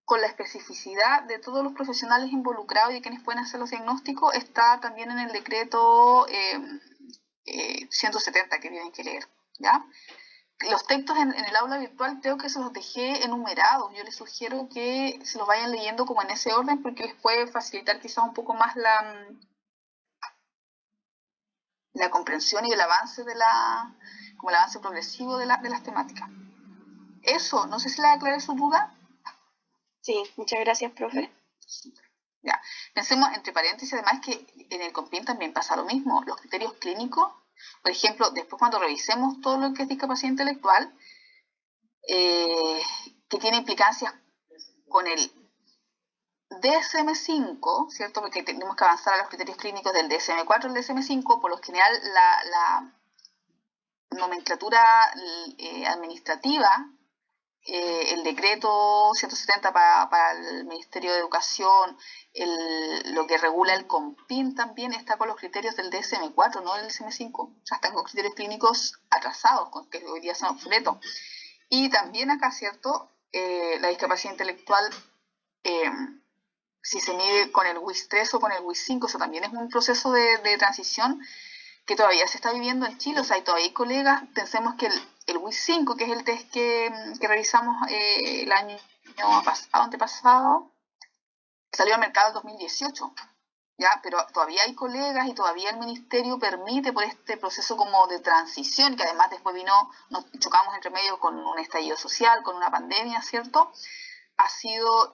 con la especificidad de todos los profesionales involucrados y de quienes pueden hacer los diagnósticos, está también en el decreto 170 que tienen que leer, ¿ya? Los textos en el aula virtual creo que se los dejé enumerados. Yo les sugiero que se los vayan leyendo como en ese orden porque les puede facilitar quizás un poco más la comprensión y el avance como el avance progresivo de las temáticas. Eso, no sé si le aclaré su duda. Sí, muchas gracias, profe. Ya, pensemos entre paréntesis además que en el COMPIN también pasa lo mismo. Los criterios clínicos, por ejemplo, después cuando revisemos todo lo que es discapacidad intelectual, que tiene implicancias con el DSM-5, ¿cierto? Porque tenemos que avanzar a los criterios clínicos del DSM-4 al DSM-5, por lo general la nomenclatura administrativa, el decreto 170 para el Ministerio de Educación, lo que regula el COMPIN también está con los criterios del DSM-4, no del DSM-5. O sea, están con criterios clínicos atrasados, que hoy día son obsoletos. Y también acá, ¿cierto? La discapacidad intelectual, si se mide con el WIS 3 o con el WIS 5, eso también es un proceso de transición que todavía se está viviendo en Chile. O sea, hay todavía colegas, pensemos que el WIS 5, que es el test que revisamos el año pasado, antepasado, salió al mercado en 2018, ¿ya? Pero todavía hay colegas y todavía el ministerio permite por este proceso como de transición, que además después nos chocamos entre medio con un estallido social, con una pandemia, ¿cierto? Ha sido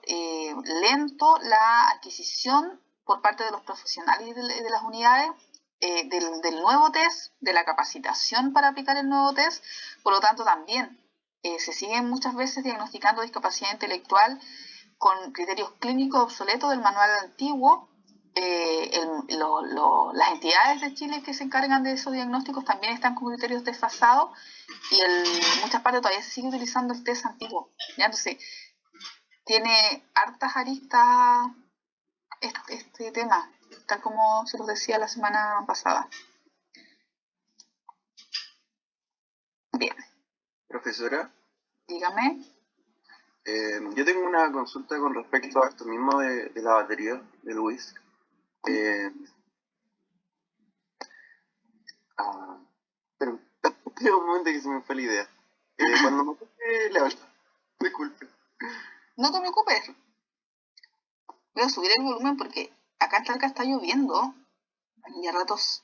lento la adquisición por parte de los profesionales de las unidades del nuevo test, de la capacitación para aplicar el nuevo test. Por lo tanto, también se siguen muchas veces diagnosticando discapacidad intelectual con criterios clínicos obsoletos del manual antiguo. Las entidades de Chile que se encargan de esos diagnósticos también están con criterios desfasados y en muchas partes todavía se sigue utilizando el test antiguo, ¿ya? Entonces, tiene hartas aristas este tema, tal como se los decía la semana pasada. Bien. Profe, Profesora, Dígame. yo tengo una consulta con respecto a esto mismo de la batería del WISC. Pero tengo un momento que se me fue la idea. Cuando me toque le hablo. Disculpe. No te preocupes. Voy a subir el volumen porque acá en Talca está lloviendo. Y a ratos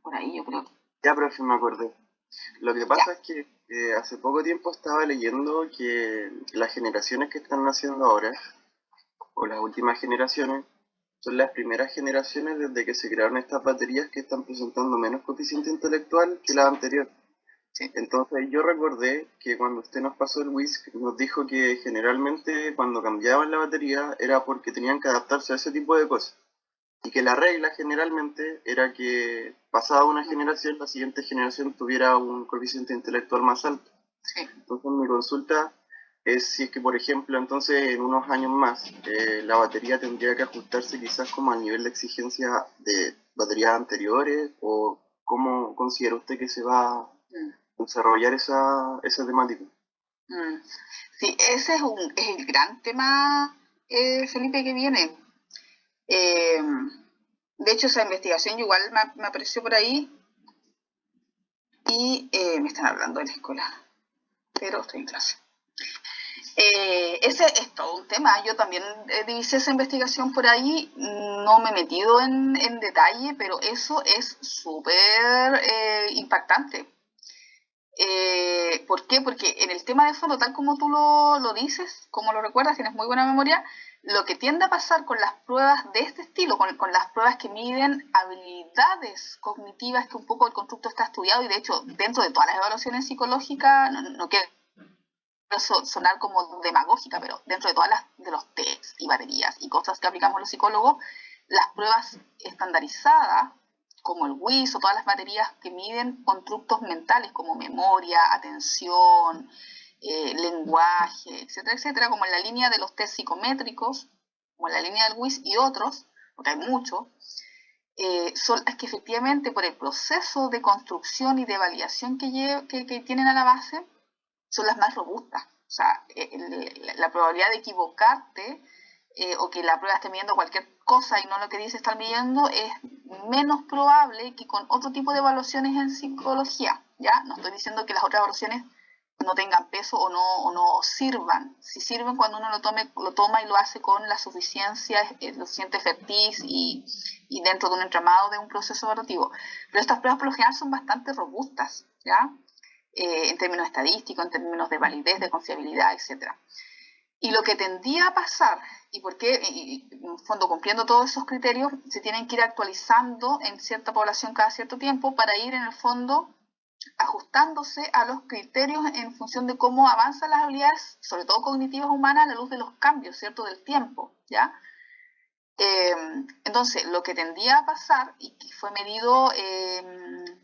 por ahí, yo creo. Ya, profe, me acordé. Lo que pasa es que hace poco tiempo estaba leyendo que las generaciones que están naciendo ahora, o las últimas generaciones, son las primeras generaciones desde que se crearon estas baterías que están presentando menos coeficiente intelectual que las anteriores. Sí. Entonces yo recordé que cuando usted nos pasó el WISC, nos dijo que generalmente cuando cambiaban la batería era porque tenían que adaptarse a ese tipo de cosas. Y que la regla generalmente era que pasada una generación, la siguiente generación tuviera un coeficiente intelectual más alto. Sí. Entonces mi consulta es si es que, por ejemplo, entonces en unos años más la batería tendría que ajustarse quizás como al nivel de exigencia de baterías anteriores, o cómo considera usted que se va a desarrollar esa temática. Sí, ese es el gran tema, Felipe, que viene. De hecho, esa investigación igual me apareció por ahí y me están hablando de la escuela, pero estoy en clase. Ese es todo un tema. Yo también divisé esa investigación por ahí, no me he metido en detalle, pero eso es súper impactante. ¿Por qué? Porque en el tema de fondo, tal como tú lo dices, como lo recuerdas, tienes muy buena memoria, lo que tiende a pasar con las pruebas de este estilo, con las pruebas que miden habilidades cognitivas, que un poco el constructo está estudiado, y de hecho dentro de todas las evaluaciones psicológicas, no quiero sonar como demagógica, pero dentro de todas de los tests y baterías y cosas que aplicamos los psicólogos, las pruebas estandarizadas, como el WIS o todas las baterías que miden constructos mentales como memoria, atención, lenguaje, etcétera, etcétera, como en la línea de los test psicométricos, como en la línea del WIS y otros, porque hay muchos, son las que efectivamente por el proceso de construcción y de validación que tienen a la base, son las más robustas. O sea, la probabilidad de equivocarte o que la prueba esté midiendo cualquier cosa y no lo que dice estar midiendo es menos probable que con otro tipo de evaluaciones en psicología. ¿Ya? No estoy diciendo que las otras evaluaciones no tengan peso o no sirvan. Si sirven cuando uno lo toma y lo hace con la suficiencia, lo suficiente expertise y dentro de un entramado de un proceso evaluativo. Pero estas pruebas por lo general son bastante robustas, ¿ya? En términos estadísticos, en términos de validez, de confiabilidad, etc. Y lo que tendía a pasar, y por qué, y en el fondo cumpliendo todos esos criterios, se tienen que ir actualizando en cierta población cada cierto tiempo para ir en el fondo ajustándose a los criterios en función de cómo avanzan las habilidades, sobre todo cognitivas humanas, a la luz de los cambios, ¿cierto?, del tiempo, ¿ya? Entonces, lo que tendía a pasar, y que fue medido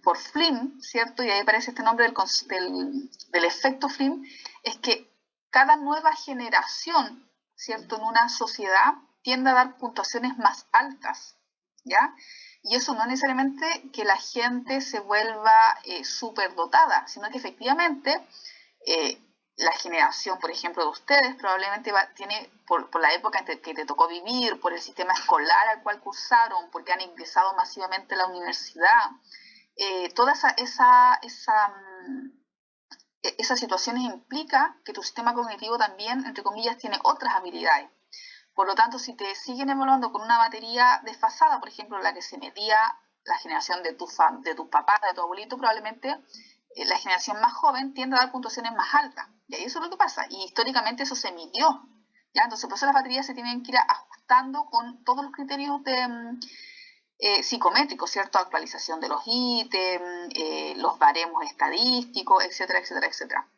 por Flynn, ¿cierto? Y ahí aparece este nombre del efecto Flynn, es que cada nueva generación, ¿cierto?, en una sociedad tiende a dar puntuaciones más altas, ¿ya? Y eso no necesariamente que la gente se vuelva superdotada, sino que efectivamente la generación, por ejemplo, de ustedes probablemente tiene, por la época en que te tocó vivir, por el sistema escolar al cual cursaron, porque han ingresado masivamente a la universidad, todas esas situaciones implica que tu sistema cognitivo también, entre comillas, tiene otras habilidades. Por lo tanto, si te siguen evaluando con una batería desfasada, por ejemplo, la que se medía la generación de tus papás, de tu abuelito, probablemente la generación más joven tiende a dar puntuaciones más altas. Y eso es lo que pasa. Y históricamente eso se midió. ¿Ya? Entonces, por eso las baterías se tienen que ir ajustando con todos los criterios psicométricos, ¿cierto? Actualización de los ítems, los baremos estadísticos, etcétera, etcétera, etcétera.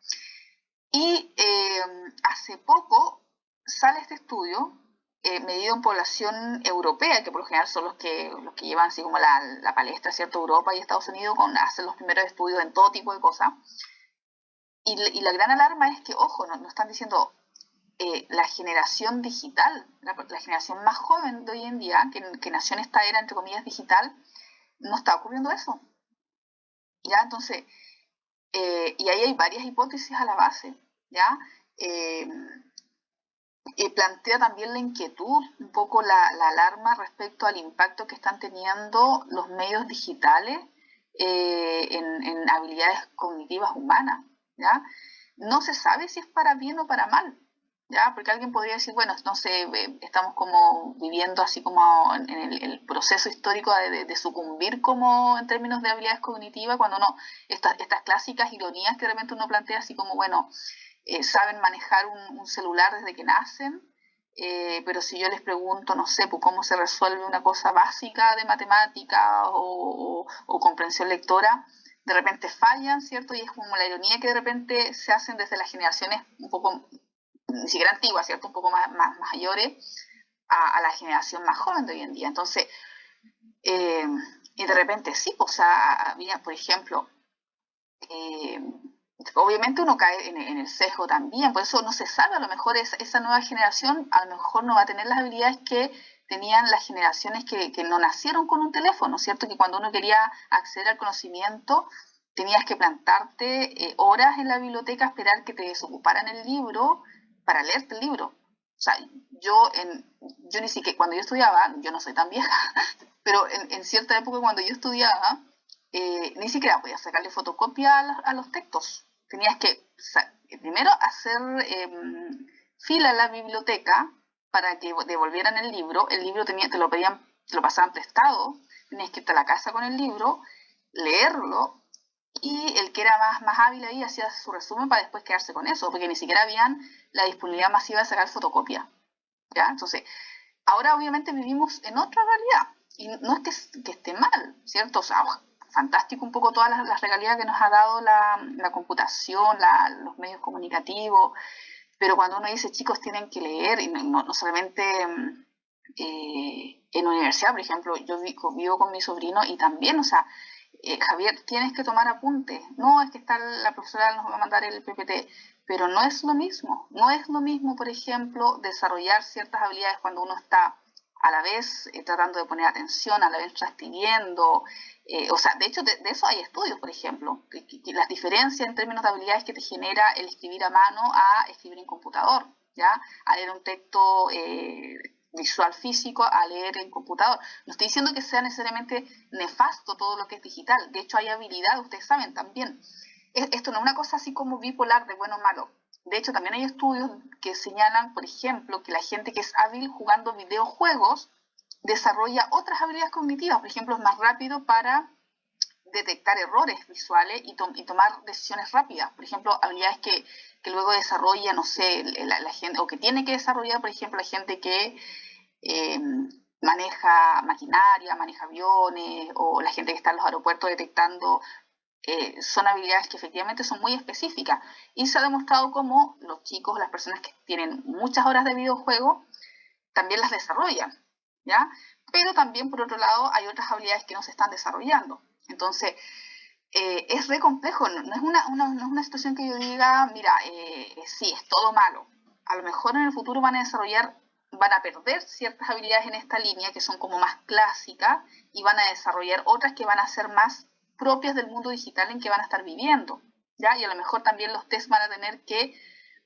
Y hace poco sale este estudio medido en población europea, que por lo general son los que llevan así como la palestra, ¿cierto? Europa y Estados Unidos hacen los primeros estudios en todo tipo de cosas. Y la gran alarma es que, ojo, no están diciendo la generación digital, la generación más joven de hoy en día, que nació en esta era, entre comillas, digital, no está ocurriendo eso. ¿ya? Entonces, y ahí hay varias hipótesis a la base, ¿ya? Plantea también la inquietud, un poco la alarma respecto al impacto que están teniendo los medios digitales en habilidades cognitivas humanas, ¿ya? No se sabe si es para bien o para mal, ¿ya? Porque alguien podría decir, bueno, no sé, estamos como viviendo así como en el proceso histórico de sucumbir como en términos de habilidades cognitivas, cuando no, estas clásicas ironías que de repente uno plantea así como, bueno, saben manejar un celular desde que nacen, pero si yo les pregunto, no sé, pues cómo se resuelve una cosa básica de matemática o comprensión lectora, de repente fallan, ¿cierto? Y es como la ironía que de repente se hacen desde las generaciones un poco, ni siquiera antiguas, ¿cierto? Un poco más mayores a la generación más joven de hoy en día. Entonces, y de repente sí, o sea, había, por ejemplo, obviamente uno cae en el sesgo también, por eso no se sabe, a lo mejor esa nueva generación a lo mejor no va a tener las habilidades que tenían las generaciones que no nacieron con un teléfono, ¿cierto? Que cuando uno quería acceder al conocimiento tenías que plantarte horas en la biblioteca, esperar que te desocuparan el libro para leerte el libro. O sea, yo ni siquiera, cuando yo estudiaba, yo no soy tan vieja, pero en cierta época cuando yo estudiaba, ni siquiera podías sacarle fotocopia a los textos. Tenías que primero hacer fila en la biblioteca para que devolvieran el libro te lo pedían, te lo pasaban prestado, tenías que irte a la casa con el libro, leerlo, y el que era más hábil ahí hacía su resumen para después quedarse con eso, porque ni siquiera habían la disponibilidad masiva de sacar fotocopia, ¿ya? Entonces, ahora obviamente vivimos en otra realidad, y no es que esté mal, ¿cierto? O sea, fantástico un poco todas las regalías que nos ha dado la computación, los medios comunicativos, pero cuando uno dice chicos tienen que leer, y no solamente en la universidad, por ejemplo, yo vivo con mi sobrino y también, o sea, Javier, tienes que tomar apuntes, no es que la profesora nos va a mandar el PPT, pero no es lo mismo, por ejemplo, desarrollar ciertas habilidades cuando uno está a la vez tratando de poner atención, a la vez transcribiendo, o sea, de hecho de eso hay estudios, por ejemplo, que las diferencias en términos de habilidades que te genera el escribir a mano a escribir en computador, ¿ya? A leer un texto visual físico a leer en computador. No estoy diciendo que sea necesariamente nefasto todo lo que es digital, de hecho hay habilidades, ustedes saben también. Esto no es una cosa así como bipolar de bueno o malo. De hecho, también hay estudios que señalan, por ejemplo, que la gente que es hábil jugando videojuegos desarrolla otras habilidades cognitivas. Por ejemplo, es más rápido para detectar errores visuales y tomar decisiones rápidas. Por ejemplo, habilidades que luego desarrolla, no sé, la gente, o que tiene que desarrollar, por ejemplo, la gente que maneja maquinaria, maneja aviones, o la gente que está en los aeropuertos detectando, son habilidades que efectivamente son muy específicas. Y se ha demostrado cómo los chicos, las personas que tienen muchas horas de videojuego, también las desarrollan, ¿ya? Pero también, por otro lado, hay otras habilidades que no se están desarrollando. Entonces, es re complejo, no es una situación que yo diga, mira, sí, es todo malo. A lo mejor en el futuro van a perder ciertas habilidades en esta línea que son como más clásicas y van a desarrollar otras que van a ser más propias del mundo digital en que van a estar viviendo, ¿ya? Y a lo mejor también los test van a tener que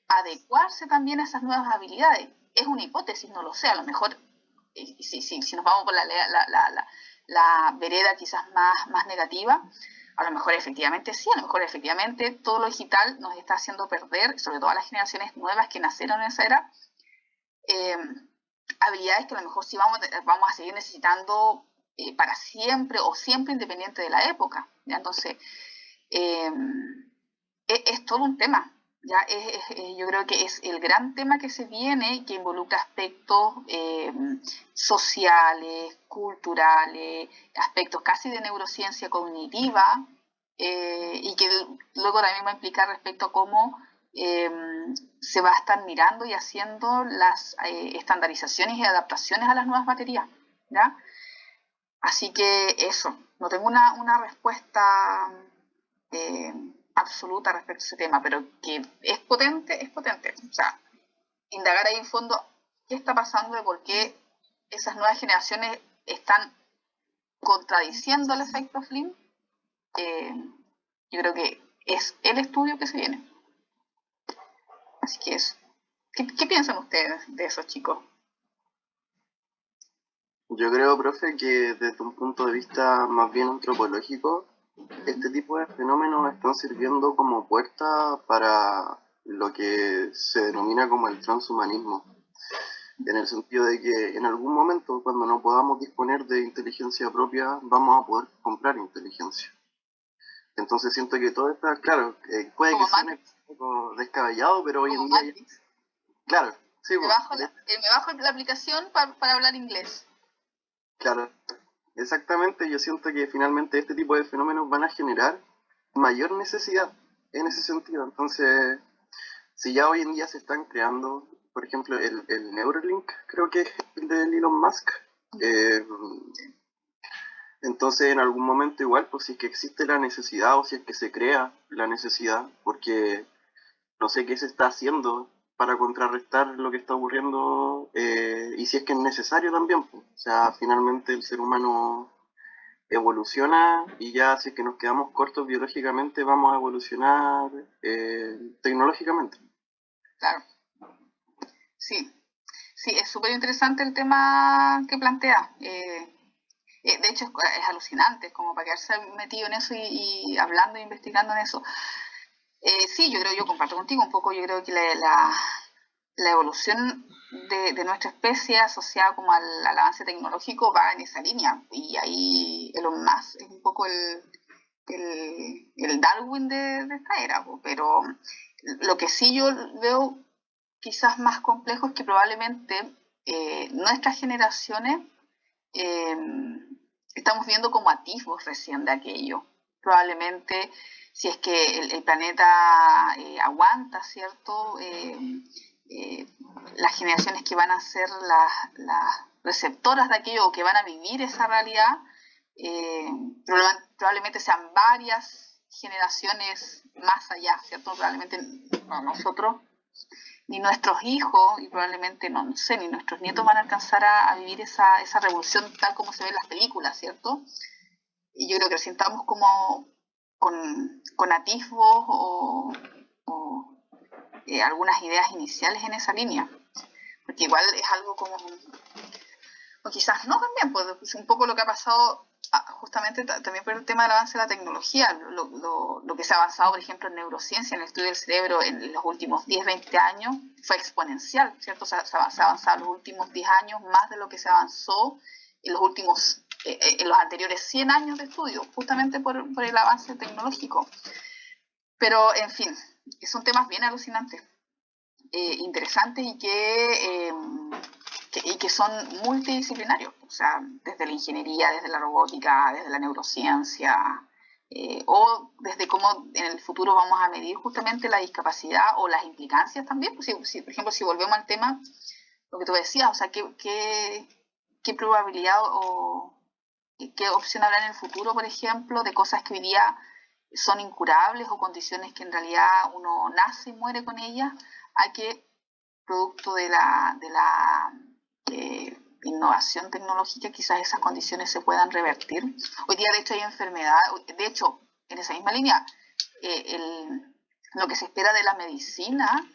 adecuarse también a esas nuevas habilidades. Es una hipótesis, no lo sé, a lo mejor, si nos vamos por la vereda quizás más negativa, a lo mejor efectivamente sí, a lo mejor efectivamente todo lo digital nos está haciendo perder, sobre todo a las generaciones nuevas que nacieron en esa era, habilidades que a lo mejor sí vamos a seguir necesitando para siempre o siempre independiente de la época, ¿ya? Entonces, es todo un tema, ¿ya? Yo creo que es el gran tema que se viene, que involucra aspectos sociales, culturales, aspectos casi de neurociencia cognitiva, y que luego también va a implicar respecto a cómo se va a estar mirando y haciendo las estandarizaciones y adaptaciones a las nuevas materias, ¿ya? Así que eso, no tengo una respuesta absoluta respecto a ese tema, pero que es potente, es potente. O sea, indagar ahí en fondo qué está pasando y por qué esas nuevas generaciones están contradiciendo el efecto Flynn, Yo creo que es el estudio que se viene. Así que eso. ¿Qué piensan ustedes de eso, chicos? Yo creo, profe, que desde un punto de vista más bien antropológico, este tipo de fenómenos están sirviendo como puerta para lo que se denomina como el transhumanismo, en el sentido de que en algún momento, cuando no podamos disponer de inteligencia propia, vamos a poder comprar inteligencia. Entonces siento que todo está, claro, puede que Como suene un poco descabellado, pero hoy en día, Matrix. claro, sí, Me bajo la aplicación para hablar inglés. claro, exactamente. Yo siento que finalmente este tipo de fenómenos van a generar mayor necesidad en ese sentido. Entonces, si ya hoy en día se están creando, por ejemplo, el Neuralink, creo que es el de Elon Musk, eh, entonces en algún momento igual, pues si es que existe la necesidad o si es que se crea la necesidad, porque no sé qué se está haciendo para contrarrestar lo que está ocurriendo y si es que es necesario también, pues. O sea, finalmente el ser humano evoluciona y ya si es que nos quedamos cortos biológicamente vamos a evolucionar tecnológicamente. Claro. Sí, es súper interesante el tema que plantea. De hecho, es alucinante, como para quedarse metido en eso y hablando e investigando en eso. Sí, yo comparto contigo un poco, yo creo que la evolución de nuestra especie asociada como al avance tecnológico va en esa línea. Y ahí Elon Musk es un poco el Darwin de esta era. Pero lo que sí yo veo quizás más complejo es que probablemente nuestras generaciones eh, estamos viendo como atisbos recién de aquello. Probablemente si es que el planeta aguanta, ¿cierto? Las generaciones que van a ser las receptoras de aquello o que van a vivir esa realidad, eh, probablemente sean varias generaciones más allá, ¿cierto? Probablemente no, nosotros ni nuestros hijos y probablemente, no sé, ni nuestros nietos van a alcanzar a vivir esa revolución tal como se ve en las películas, ¿cierto? Y yo creo que recién estamos como con atisbos o algunas ideas iniciales en esa línea, porque igual es algo como, o quizás no también, pues un poco lo que ha pasado justamente también por el tema del avance de la tecnología, lo que se ha avanzado, por ejemplo, en neurociencia, en el estudio del cerebro en los últimos 10, 20 años, fue exponencial, ¿cierto? Se ha avanzado en los últimos 10 años más de lo que se avanzó en los últimos, en los anteriores 100 años de estudio, justamente por el avance tecnológico. Pero, en fin, son temas bien alucinantes, interesantes y que son multidisciplinarios, o sea, desde la ingeniería, desde la robótica, desde la neurociencia, o desde cómo en el futuro vamos a medir justamente la discapacidad o las implicancias también. Pues por ejemplo, si volvemos al tema, lo que tú decías, o sea, qué probabilidad o qué opción habrá en el futuro, por ejemplo, de cosas que hoy día son incurables o condiciones que en realidad uno nace y muere con ellas, a que producto de la innovación tecnológica quizás esas condiciones se puedan revertir. Hoy día de hecho hay enfermedades, de hecho en esa misma línea lo que se espera de la medicina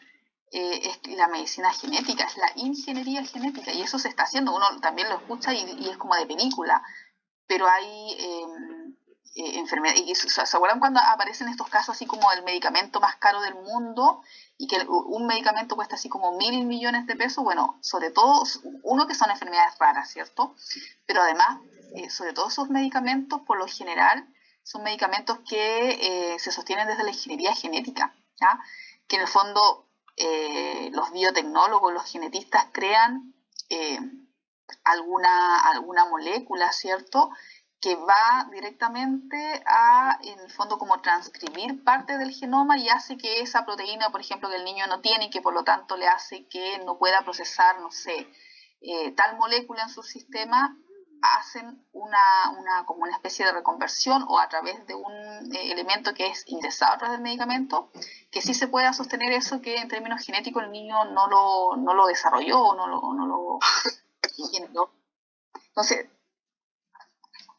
es la medicina genética, es la ingeniería genética y eso se está haciendo, uno también lo escucha y es como de película, pero hay enfermedades, y ¿se acuerdan cuando aparecen estos casos así como el medicamento más caro del mundo y que un medicamento cuesta así como 1.000 millones de pesos? Bueno, sobre todo, uno que son enfermedades raras, ¿cierto? Pero además, sobre todo esos medicamentos, por lo general, son medicamentos que se sostienen desde la ingeniería genética, ¿ya? Que en el fondo los biotecnólogos, los genetistas crean alguna molécula, ¿cierto?, que va directamente a, en el fondo, como transcribir parte del genoma y hace que esa proteína, por ejemplo, que el niño no tiene y que por lo tanto le hace que no pueda procesar, no sé, tal molécula en su sistema, hacen como una especie de reconversión o a través de un elemento que es ingresado a través del medicamento, que sí se pueda sostener eso que en términos genéticos el niño no lo desarrolló o no lo generó. Entonces,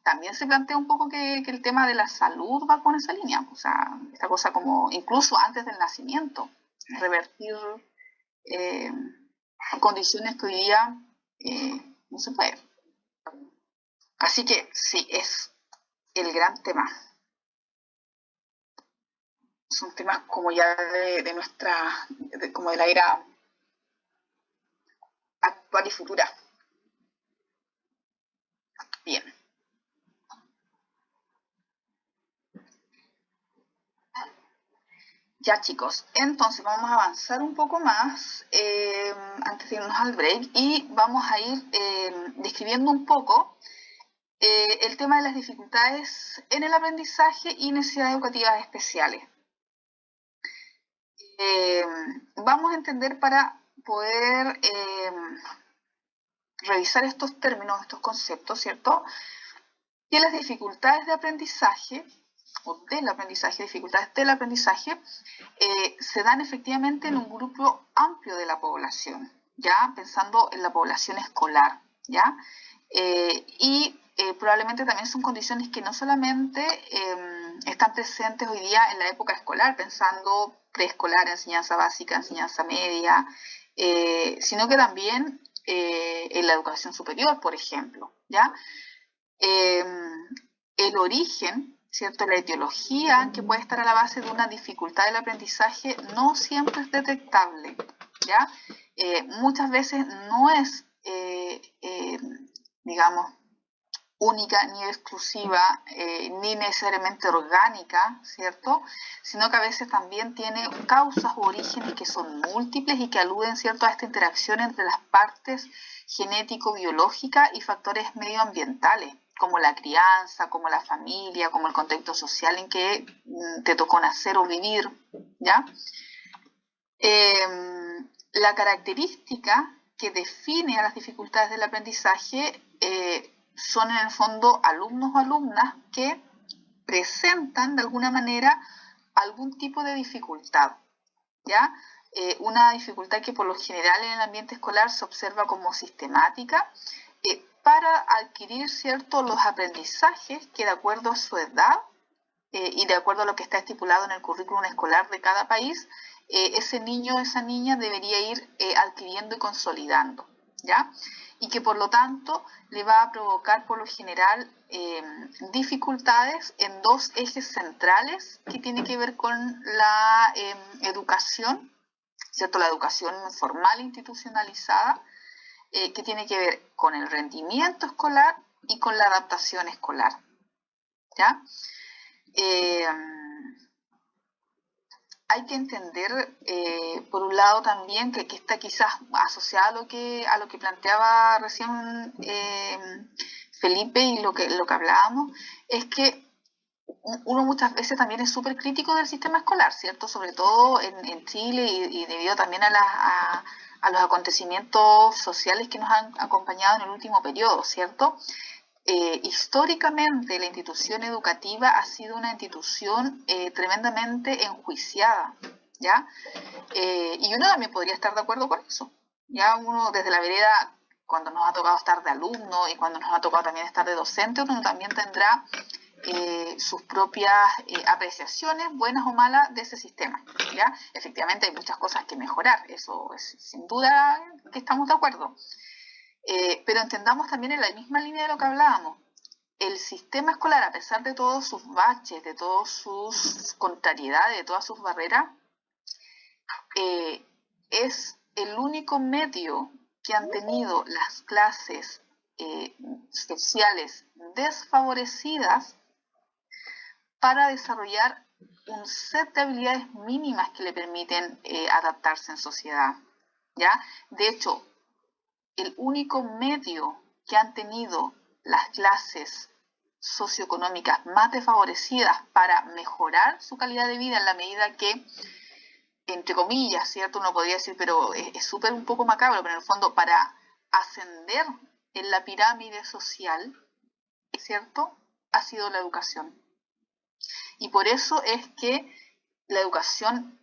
también se plantea un poco que el tema de la salud va con esa línea, o sea, esta cosa como incluso antes del nacimiento, revertir condiciones que hoy día no se puede. Así que sí, es el gran tema. Son temas como ya de nuestra, como de la era actual y futura. Bien. Ya chicos, entonces vamos a avanzar un poco más antes de irnos al break y vamos a ir describiendo un poco el tema de las dificultades en el aprendizaje y necesidades educativas especiales. Vamos a entender para poder revisar estos términos, estos conceptos, ¿cierto? Que las dificultades de aprendizaje o del aprendizaje, dificultades del aprendizaje, se dan efectivamente en un grupo amplio de la población, ya pensando en la población escolar, ya, y probablemente también son condiciones que no solamente están presentes hoy día en la época escolar, pensando preescolar, enseñanza básica, enseñanza media, sino que también en la educación superior, por ejemplo, ya. El origen, ¿cierto? La etiología que puede estar a la base de una dificultad del aprendizaje no siempre es detectable, ¿ya? Muchas veces no es, digamos, única ni exclusiva, ni necesariamente orgánica, ¿cierto? Sino que a veces también tiene causas u orígenes que son múltiples y que aluden, ¿cierto?, a esta interacción entre las partes genético-biológicas y factores medioambientales, como la crianza, como la familia, como el contexto social en que te tocó nacer o vivir, ¿ya? La característica que define a las dificultades del aprendizaje son en el fondo alumnos o alumnas que presentan de alguna manera algún tipo de dificultad, ¿ya? Una dificultad que por lo general en el ambiente escolar se observa como sistemática para adquirir, ¿cierto?, los aprendizajes que de acuerdo a su edad y de acuerdo a lo que está estipulado en el currículum escolar de cada país, ese niño o esa niña debería ir adquiriendo y consolidando, ¿ya? Y que por lo tanto le va a provocar por lo general dificultades en dos ejes centrales que tienen que ver con la educación, ¿cierto? La educación formal institucionalizada, que tiene que ver con el rendimiento escolar y con la adaptación escolar, ¿ya? Hay que entender, por un lado también, que está quizás asociado a lo que planteaba recién Felipe y lo que hablábamos, es que uno muchas veces también es súper crítico del sistema escolar, ¿cierto? Sobre todo en Chile y debido también a los acontecimientos sociales que nos han acompañado en el último periodo, ¿cierto? Históricamente la institución educativa ha sido una institución tremendamente enjuiciada, ¿ya? Y uno también podría estar de acuerdo con eso. Ya uno desde la vereda, cuando nos ha tocado estar de alumno y cuando nos ha tocado también estar de docente, uno también tendrá sus propias apreciaciones, buenas o malas, de ese sistema, ¿ya? Efectivamente hay muchas cosas que mejorar, eso es sin duda que estamos de acuerdo. Pero entendamos también en la misma línea de lo que hablábamos, el sistema escolar, a pesar de todos sus baches, de todas sus contrariedades, de todas sus barreras, es el único medio que han tenido las clases sociales desfavorecidas para desarrollar un set de habilidades mínimas que le permiten adaptarse en sociedad, ¿ya? De hecho, el único medio que han tenido las clases socioeconómicas más desfavorecidas para mejorar su calidad de vida en la medida que, entre comillas, ¿cierto? Uno podría decir, pero es súper un poco macabro, pero en el fondo para ascender en la pirámide social, ¿cierto? Ha sido la educación. Y por eso es que la educación,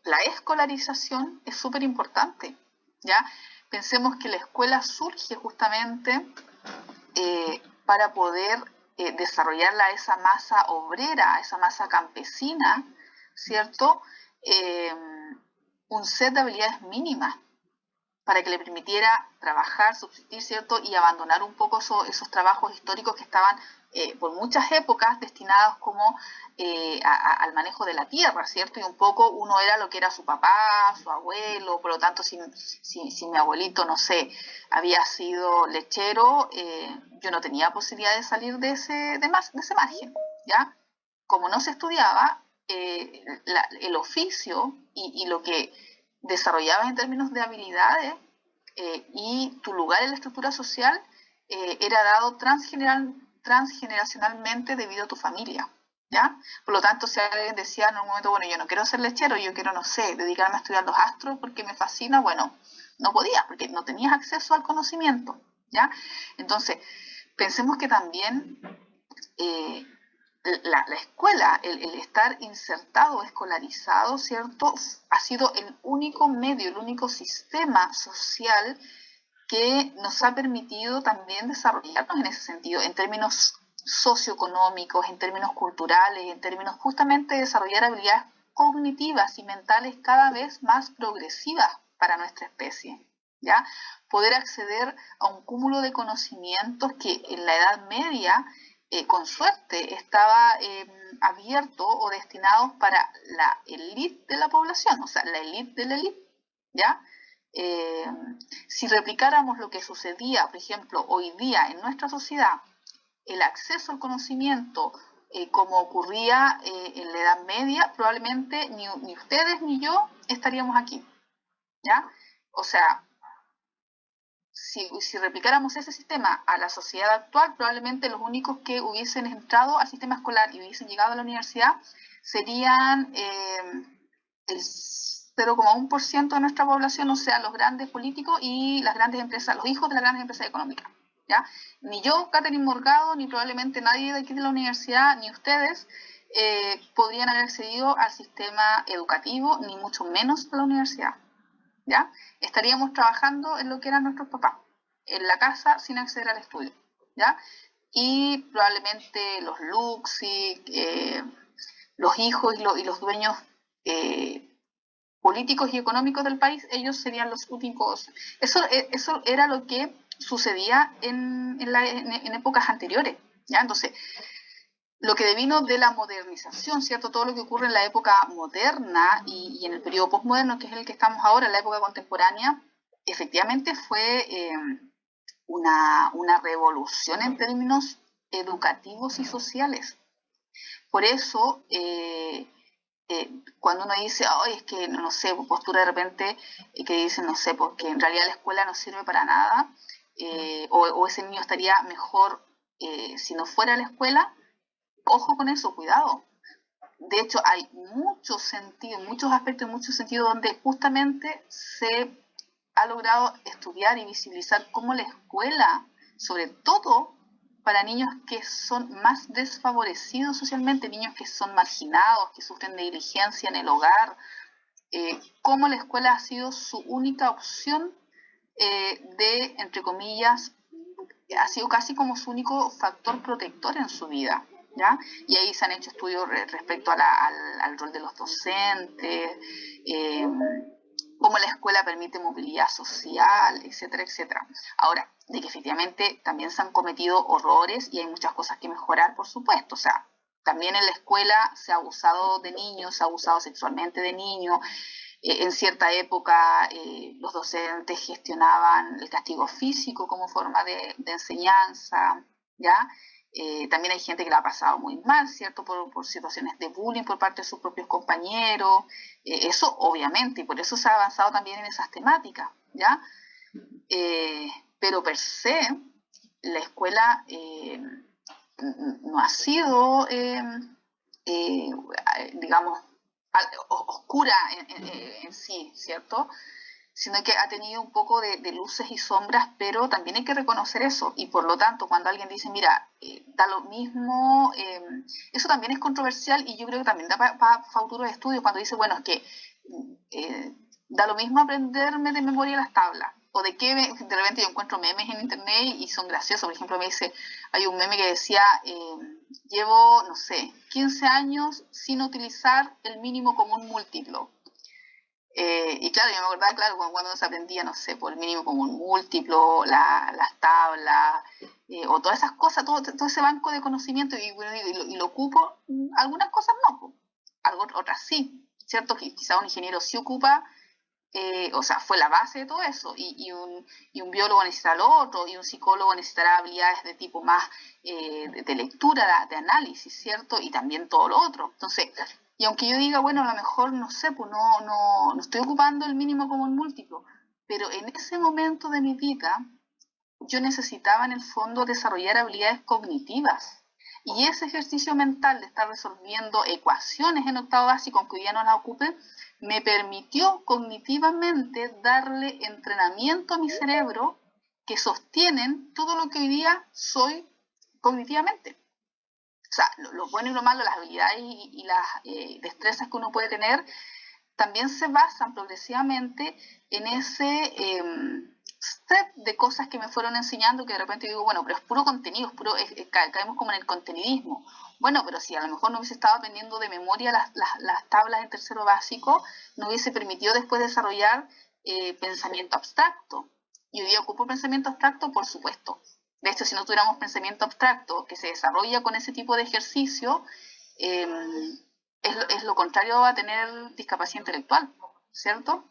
la escolarización es súper importante, ¿ya? Pensemos que la escuela surge justamente para poder desarrollarla esa masa obrera, esa masa campesina, ¿cierto? Un set de habilidades mínimas para que le permitiera trabajar, subsistir, ¿cierto? Y abandonar un poco esos trabajos históricos que estaban por muchas épocas destinados como al manejo de la tierra, ¿cierto? Y un poco uno era lo que era su papá, su abuelo, por lo tanto, si mi abuelito, no sé, había sido lechero, yo no tenía posibilidad de salir de ese margen, ¿ya? Como no se estudiaba, el oficio y lo que desarrollabas en términos de habilidades y tu lugar en la estructura social era dado transgeneracionalmente debido a tu familia, ¿ya? Por lo tanto, si alguien decía en un momento, bueno, yo no quiero ser lechero, yo quiero, no sé, dedicarme a estudiar los astros porque me fascina, bueno, no podías porque no tenías acceso al conocimiento, ¿ya? Entonces, pensemos que también la escuela, el estar insertado, escolarizado, ¿cierto? Ha sido el único medio, el único sistema social que nos ha permitido también desarrollarnos en ese sentido, en términos socioeconómicos, en términos culturales, en términos justamente de desarrollar habilidades cognitivas y mentales cada vez más progresivas para nuestra especie, ¿ya? Poder acceder a un cúmulo de conocimientos que en la Edad Media con suerte estaba abierto o destinado para la élite de la población, o sea, la élite de la élite, ¿ya? Si replicáramos lo que sucedía, por ejemplo, hoy día en nuestra sociedad, el acceso al conocimiento como ocurría en la Edad Media, probablemente ni ustedes ni yo estaríamos aquí, ¿ya? O sea, si replicáramos ese sistema a la sociedad actual, probablemente los únicos que hubiesen entrado al sistema escolar y hubiesen llegado a la universidad serían el 0,1% de nuestra población, o sea, los grandes políticos y las grandes empresas, los hijos de las grandes empresas económicas, ¿ya? Ni yo, Catherine Morgado, ni probablemente nadie de aquí de la universidad, ni ustedes podrían haber accedido al sistema educativo, ni mucho menos a la universidad, ¿ya? Estaríamos trabajando en lo que eran nuestros papás, en la casa sin acceder al estudio, ¿ya? Y probablemente los Luxi, los hijos y los dueños políticos y económicos del país, ellos serían los únicos. Eso era lo que sucedía en épocas anteriores, ¿ya? Entonces, lo que devino de la modernización, ¿cierto? Todo lo que ocurre en la época moderna y en el periodo postmoderno, que es el que estamos ahora, en la época contemporánea, efectivamente fue una revolución en términos educativos y sociales. Por eso, cuando uno dice, ay, es que, no sé, postura de repente que dicen, no sé, porque en realidad la escuela no sirve para nada, o ese niño estaría mejor si no fuera a la escuela, ojo con eso, cuidado. De hecho, hay muchos sentidos, muchos aspectos, muchos sentidos donde justamente se ha logrado estudiar y visibilizar cómo la escuela, sobre todo para niños que son más desfavorecidos socialmente, niños que son marginados, que sufren de negligencia en el hogar, cómo la escuela ha sido su única opción de, entre comillas, ha sido casi como su único factor protector en su vida, ¿ya? Y ahí se han hecho estudios respecto al rol de los docentes, cómo la escuela permite movilidad social, etcétera, etcétera. Ahora, de que efectivamente también se han cometido horrores y hay muchas cosas que mejorar, por supuesto. O sea, también en la escuela se ha abusado de niños, se ha abusado sexualmente de niños. En cierta época los docentes gestionaban el castigo físico como forma de enseñanza, ¿ya? También hay gente que la ha pasado muy mal, ¿cierto? Por situaciones de bullying por parte de sus propios compañeros. Eso obviamente, y por eso se ha avanzado también en esas temáticas, ¿ya? Pero per se, la escuela no ha sido, digamos, oscura en sí, ¿cierto? Sino que ha tenido un poco de luces y sombras, pero también hay que reconocer eso. Y por lo tanto, cuando alguien dice, mira, da lo mismo, eso también es controversial y yo creo que también da para futuros estudios, cuando dice, bueno, es que da lo mismo aprenderme de memoria las tablas o de qué, de repente yo encuentro memes en internet y son graciosos. Por ejemplo, me dice, hay un meme que decía, llevo, no sé, 15 años sin utilizar el mínimo común múltiplo. Y claro, yo me acordaba, claro, cuando se aprendía, no sé, por el mínimo común múltiplo, las tablas, o todas esas cosas, todo ese banco de conocimiento, y lo ocupo, algunas cosas no, otras sí, ¿cierto? Que quizá un ingeniero sí ocupa, o sea, fue la base de todo eso, y un biólogo necesita lo otro, y un psicólogo necesitará habilidades de tipo más de lectura, de análisis, ¿cierto? Y también todo lo otro. Entonces, y aunque yo diga, bueno, a lo mejor, no sé, pues no estoy ocupando el mínimo común múltiplo, pero en ese momento de mi vida, yo necesitaba en el fondo desarrollar habilidades cognitivas. Y ese ejercicio mental de estar resolviendo ecuaciones en octavo básico, aunque hoy día no las ocupe, me permitió cognitivamente darle entrenamiento a mi cerebro que sostienen todo lo que hoy día soy cognitivamente. O sea, lo bueno y lo malo, las habilidades y las destrezas que uno puede tener, también se basan progresivamente en ese set de cosas que me fueron enseñando, que de repente digo, bueno, pero es puro contenido, caemos como en el contenidismo. Bueno, pero si a lo mejor no hubiese estado aprendiendo de memoria las tablas en tercero básico, no hubiese permitido después desarrollar pensamiento abstracto. Y hoy día ocupo pensamiento abstracto, por supuesto. De hecho, si no tuviéramos pensamiento abstracto que se desarrolla con ese tipo de ejercicio, es lo contrario a tener discapacidad intelectual, ¿cierto?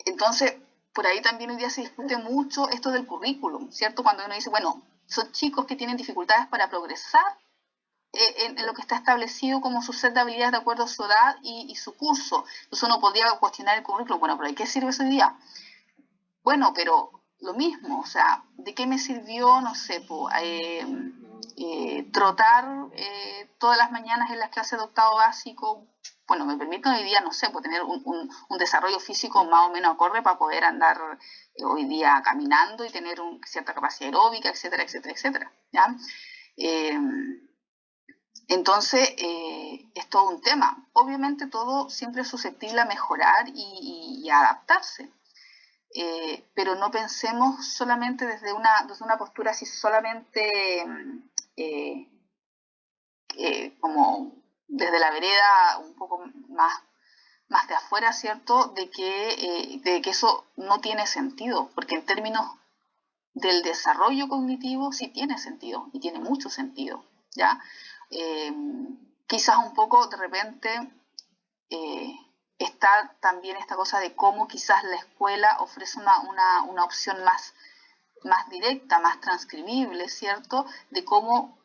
Entonces, por ahí también hoy día se discute mucho esto del currículum, ¿cierto? Cuando uno dice, bueno, son chicos que tienen dificultades para progresar en lo que está establecido como su set de habilidades de acuerdo a su edad y su curso. Entonces uno podría cuestionar el currículum, bueno, pero ¿de qué sirve ese día? Bueno, pero lo mismo, o sea, ¿de qué me sirvió, no sé, trotar todas las mañanas en las clases de octavo básico? Bueno, me permite hoy día, no sé, tener un desarrollo físico más o menos acorde para poder andar hoy día caminando y tener cierta capacidad aeróbica, etcétera, etcétera, etcétera, ¿ya? Entonces, es todo un tema. Obviamente todo siempre es susceptible a mejorar y a adaptarse. Pero no pensemos solamente desde una postura así solamente como desde la vereda un poco más de afuera, ¿cierto? De que eso no tiene sentido, porque en términos del desarrollo cognitivo sí tiene sentido, y tiene mucho sentido, ¿ya? Quizás un poco de repente está también esta cosa de cómo quizás la escuela ofrece una opción más directa, más transcribible, ¿cierto? De cómo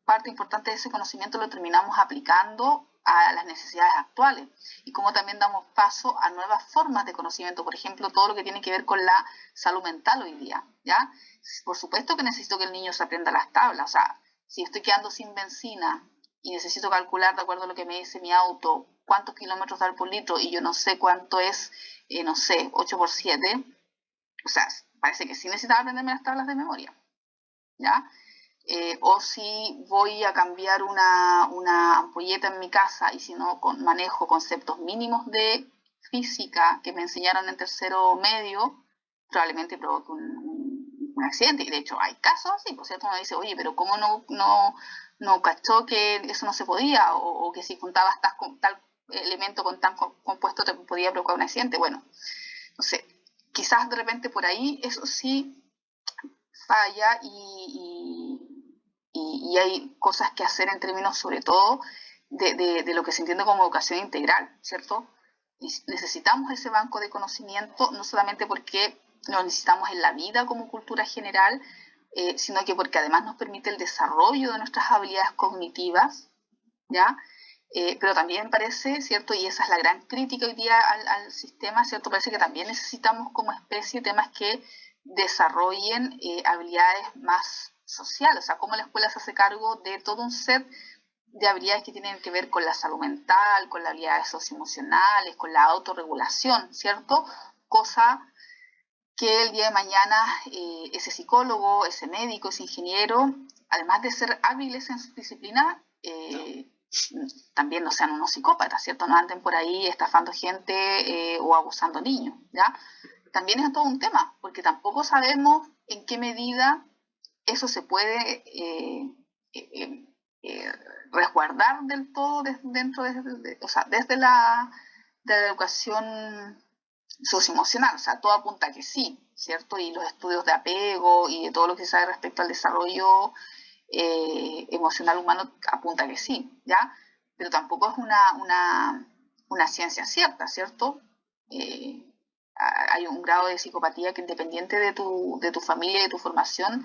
parte importante de ese conocimiento lo terminamos aplicando a las necesidades actuales y cómo también damos paso a nuevas formas de conocimiento, por ejemplo, todo lo que tiene que ver con la salud mental hoy día, ¿ya? Por supuesto que necesito que el niño se aprenda las tablas, o sea, si estoy quedando sin benzina y necesito calcular de acuerdo a lo que me dice mi auto cuántos kilómetros da por litro y yo no sé cuánto es, no sé, 8 por 7, o sea, parece que sí necesitaba aprenderme las tablas de memoria, ¿ya? O si voy a cambiar una ampolleta en mi casa y si no manejo conceptos mínimos de física que me enseñaron en tercero medio, probablemente provoque un accidente. Y de hecho hay casos así, por cierto, uno dice, oye, pero ¿cómo no cachó que eso no se podía? O que si juntabas tal elemento con tan compuesto te podía provocar un accidente. Bueno, no sé, quizás de repente por ahí eso sí falla y hay cosas que hacer en términos sobre todo de lo que se entiende como educación integral, ¿cierto? Y necesitamos ese banco de conocimiento, no solamente porque lo necesitamos en la vida como cultura general, sino que porque además nos permite el desarrollo de nuestras habilidades cognitivas, ¿ya? Pero también parece, ¿cierto? Y esa es la gran crítica hoy día al sistema, ¿cierto? Parece que también necesitamos como especie temas que desarrollen habilidades más sociales, o sea, cómo la escuela se hace cargo de todo un set de habilidades que tienen que ver con la salud mental, con las habilidades socioemocionales, con la autorregulación, ¿cierto? Cosa que el día de mañana ese psicólogo, ese médico, ese ingeniero, además de ser hábiles en su disciplina, también no sean unos psicópatas, ¿cierto? No anden por ahí estafando gente o abusando niños, ¿ya? También es todo un tema, porque tampoco sabemos en qué medida eso se puede resguardar del todo o sea, desde de la educación socioemocional, o sea, todo apunta a que sí, ¿cierto? Y los estudios de apego y de todo lo que se sabe respecto al desarrollo emocional humano apunta a que sí, ¿ya? Pero tampoco es una ciencia cierta, ¿cierto? Hay un grado de psicopatía que independiente de tu familia y de tu formación,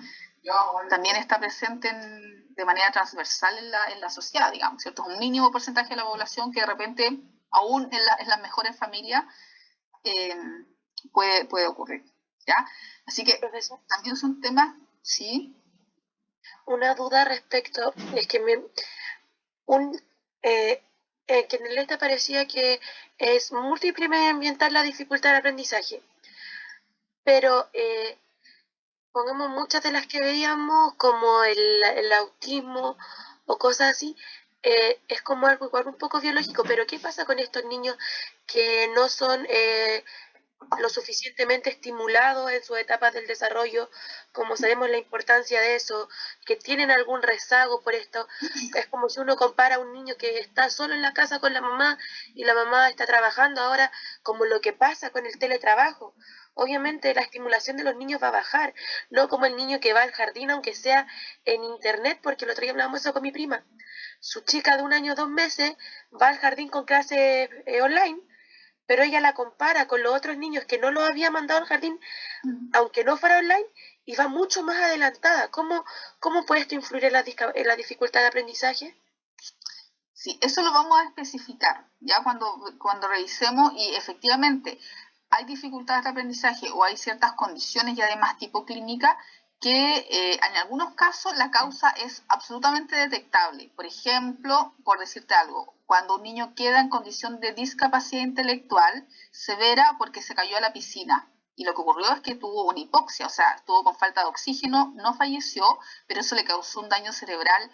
también está presente de manera transversal en la sociedad, digamos, ¿cierto? Es un mínimo porcentaje de la población que de repente, aún en las mejores familias, puede ocurrir, ¿ya? Así que Profesor, también son temas, sí. una duda respecto, es que que en el este parecía que es múltiple y medioambiental la dificultad de aprendizaje, pero pongamos muchas de las que veíamos, como el autismo o cosas así, es como algo igual un poco biológico, pero ¿qué pasa con estos niños que no son lo suficientemente estimulados en sus etapas del desarrollo, como sabemos la importancia de eso, que tienen algún rezago por esto? Es como si uno compara a un niño que está solo en la casa con la mamá y la mamá está trabajando ahora, como lo que pasa con el teletrabajo. Obviamente la estimulación de los niños va a bajar, no como el niño que va al jardín, aunque sea en internet, porque el otro día hablamos eso con mi prima. Su chica de 1 año, 2 meses, va al jardín con clases online, pero ella la compara con los otros niños que no los había mandado al jardín, aunque no fuera online, y va mucho más adelantada. ¿Cómo puede esto influir en la dificultad de aprendizaje? Sí, eso lo vamos a especificar, ya cuando revisemos y efectivamente hay dificultades de aprendizaje o hay ciertas condiciones ya de más tipo clínica que en algunos casos la causa es absolutamente detectable. Por ejemplo, por decirte algo, cuando un niño queda en condición de discapacidad intelectual severa porque se cayó a la piscina. Y lo que ocurrió es que tuvo una hipoxia, o sea, estuvo con falta de oxígeno, no falleció, pero eso le causó un daño cerebral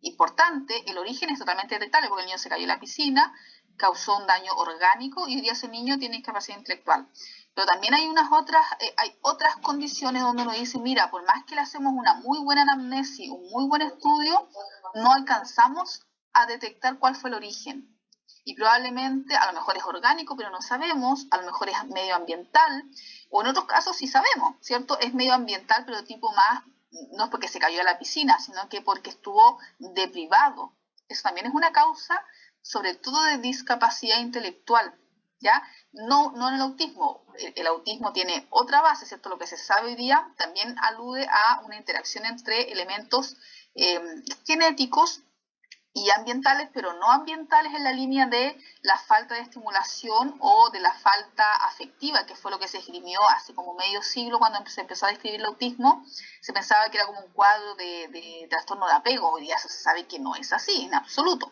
importante. El origen es totalmente detectable porque el niño se cayó en la piscina, causó un daño orgánico y hoy día ese niño tiene discapacidad intelectual. Pero también hay hay otras condiciones donde uno dice, mira, por más que le hacemos una muy buena anamnesis, un muy buen estudio, no alcanzamos a detectar cuál fue el origen. Y probablemente, a lo mejor es orgánico, pero no sabemos, a lo mejor es medioambiental, o en otros casos sí sabemos, ¿cierto? Es medioambiental, pero tipo más, no es porque se cayó a la piscina, sino que porque estuvo deprivado. Eso también es una causa, sobre todo de discapacidad intelectual, ¿ya? No en el autismo. El autismo tiene otra base, ¿cierto? Lo que se sabe hoy día también alude a una interacción entre elementos genéticos y ambientales, pero no ambientales en la línea de la falta de estimulación o de la falta afectiva, que fue lo que se esgrimió hace como medio siglo cuando se empezó a describir el autismo. Se pensaba que era como un cuadro de trastorno de apego. Hoy día se sabe que no es así, en absoluto.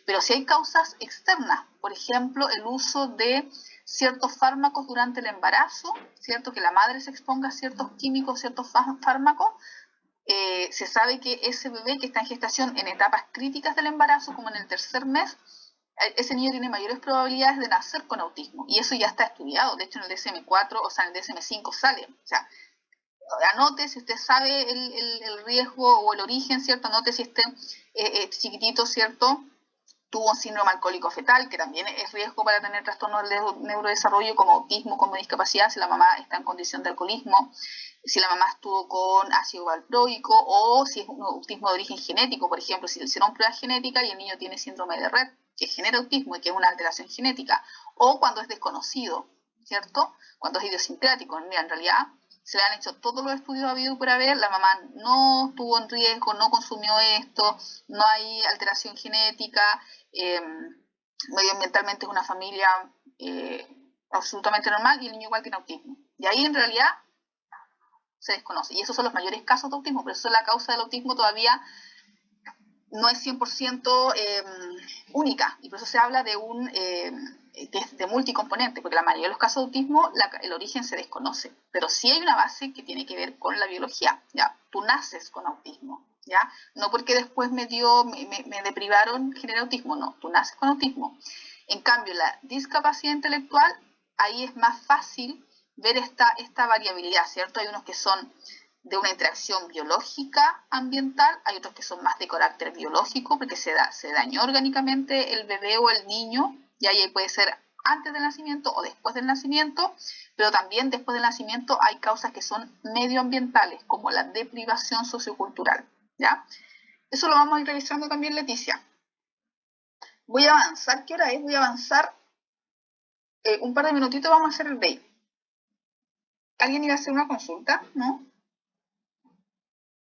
Pero sí hay causas externas, por ejemplo, el uso de ciertos fármacos durante el embarazo, ¿cierto? Que la madre se exponga a ciertos químicos, ciertos fármacos. Se sabe que ese bebé que está en gestación en etapas críticas del embarazo, como en el 3er mes, ese niño tiene mayores probabilidades de nacer con autismo. Y eso ya está estudiado. De hecho, en el DSM-4, o sea, en el DSM-5 sale. O sea, anote si usted sabe el riesgo o el origen, ¿cierto? Anote si este chiquitito, ¿cierto?, tuvo un síndrome alcohólico fetal, que también es riesgo para tener trastornos de neurodesarrollo como autismo, como discapacidad, si la mamá está en condición de alcoholismo, si la mamá estuvo con ácido valproico, o si es un autismo de origen genético, por ejemplo, si le hicieron pruebas genéticas y el niño tiene síndrome de Rett, que genera autismo y que es una alteración genética, o cuando es desconocido, ¿cierto? Cuando es idiosincrático. Mira, en realidad se le han hecho todos los estudios habidos por haber, la mamá no estuvo en riesgo, no consumió esto, no hay alteración genética, medioambientalmente es una familia absolutamente normal y el niño igual tiene autismo. Y ahí en realidad se desconoce. Y esos son los mayores casos de autismo, pero eso es la causa del autismo todavía no es 100% única. Y por eso se habla de de multicomponente, porque la mayoría de los casos de autismo el origen se desconoce. Pero sí hay una base que tiene que ver con la biología, ¿ya? tú naces con autismo, ¿ya? No porque después me deprivaron, genera autismo, no, tú naces con autismo. En cambio, la discapacidad intelectual, ahí es más fácil ver esta variabilidad, ¿cierto? Hay unos que son de una interacción biológica ambiental, hay otros que son más de carácter biológico, porque se dañó orgánicamente el bebé o el niño, y ahí puede ser antes del nacimiento o después del nacimiento, pero también después del nacimiento hay causas que son medioambientales, como la deprivación sociocultural, ¿ya? Eso lo vamos a ir revisando también, Leticia. Voy a avanzar, ¿qué hora es? Voy a avanzar un par de minutitos, vamos a hacer el break. ¿Alguien iba a hacer una consulta? ¿No?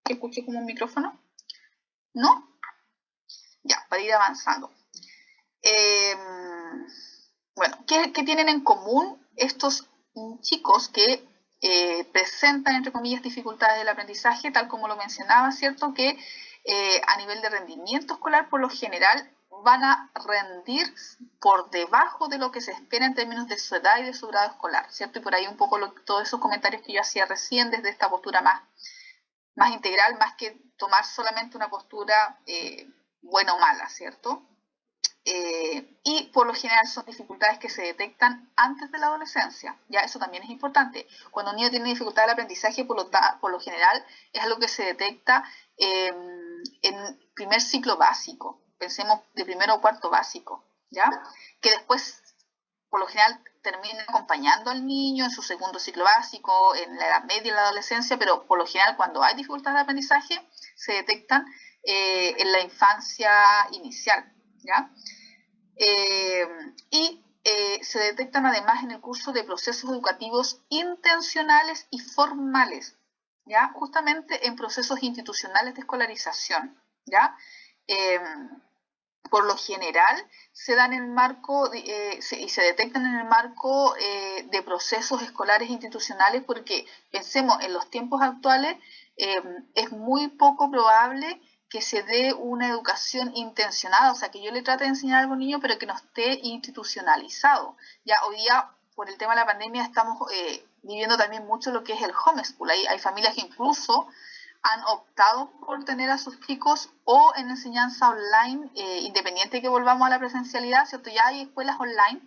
¿Que escuché como un micrófono? ¿No? Ya, para ir avanzando. Bueno, ¿qué tienen en común estos chicos que presentan, entre comillas, dificultades del aprendizaje, tal como lo mencionaba, ¿cierto? Que a nivel de rendimiento escolar, por lo general, van a rendir por debajo de lo que se espera en términos de su edad y de su grado escolar, ¿cierto? Y por ahí un poco todos esos comentarios que yo hacía recién desde esta postura más integral, más que tomar solamente una postura buena o mala, ¿cierto? Y por lo general son dificultades que se detectan antes de la adolescencia, ya eso también es importante. Cuando un niño tiene dificultad de aprendizaje, por lo general es algo que se detecta en primer ciclo básico, pensemos de primero o cuarto básico, ¿ya? Que después, por lo general, termina acompañando al niño en su segundo ciclo básico, en la edad media y la adolescencia, pero por lo general cuando hay dificultades de aprendizaje se detectan en la infancia inicial, ¿ya? Se detectan además en el curso de procesos educativos intencionales y formales, ¿ya? Justamente en procesos institucionales de escolarización, ¿ya? Por lo general se dan en el marco y se detectan en el marco de procesos escolares institucionales, porque pensemos en los tiempos actuales, es muy poco probable que se dé una educación intencionada, o sea, que yo le trate de enseñar a algún niño, pero que no esté institucionalizado. Ya hoy día, por el tema de la pandemia, estamos viviendo también mucho lo que es el homeschool. Hay familias que incluso han optado por tener a sus chicos o en enseñanza online, independiente de que volvamos a la presencialidad, ¿cierto? Ya hay escuelas online,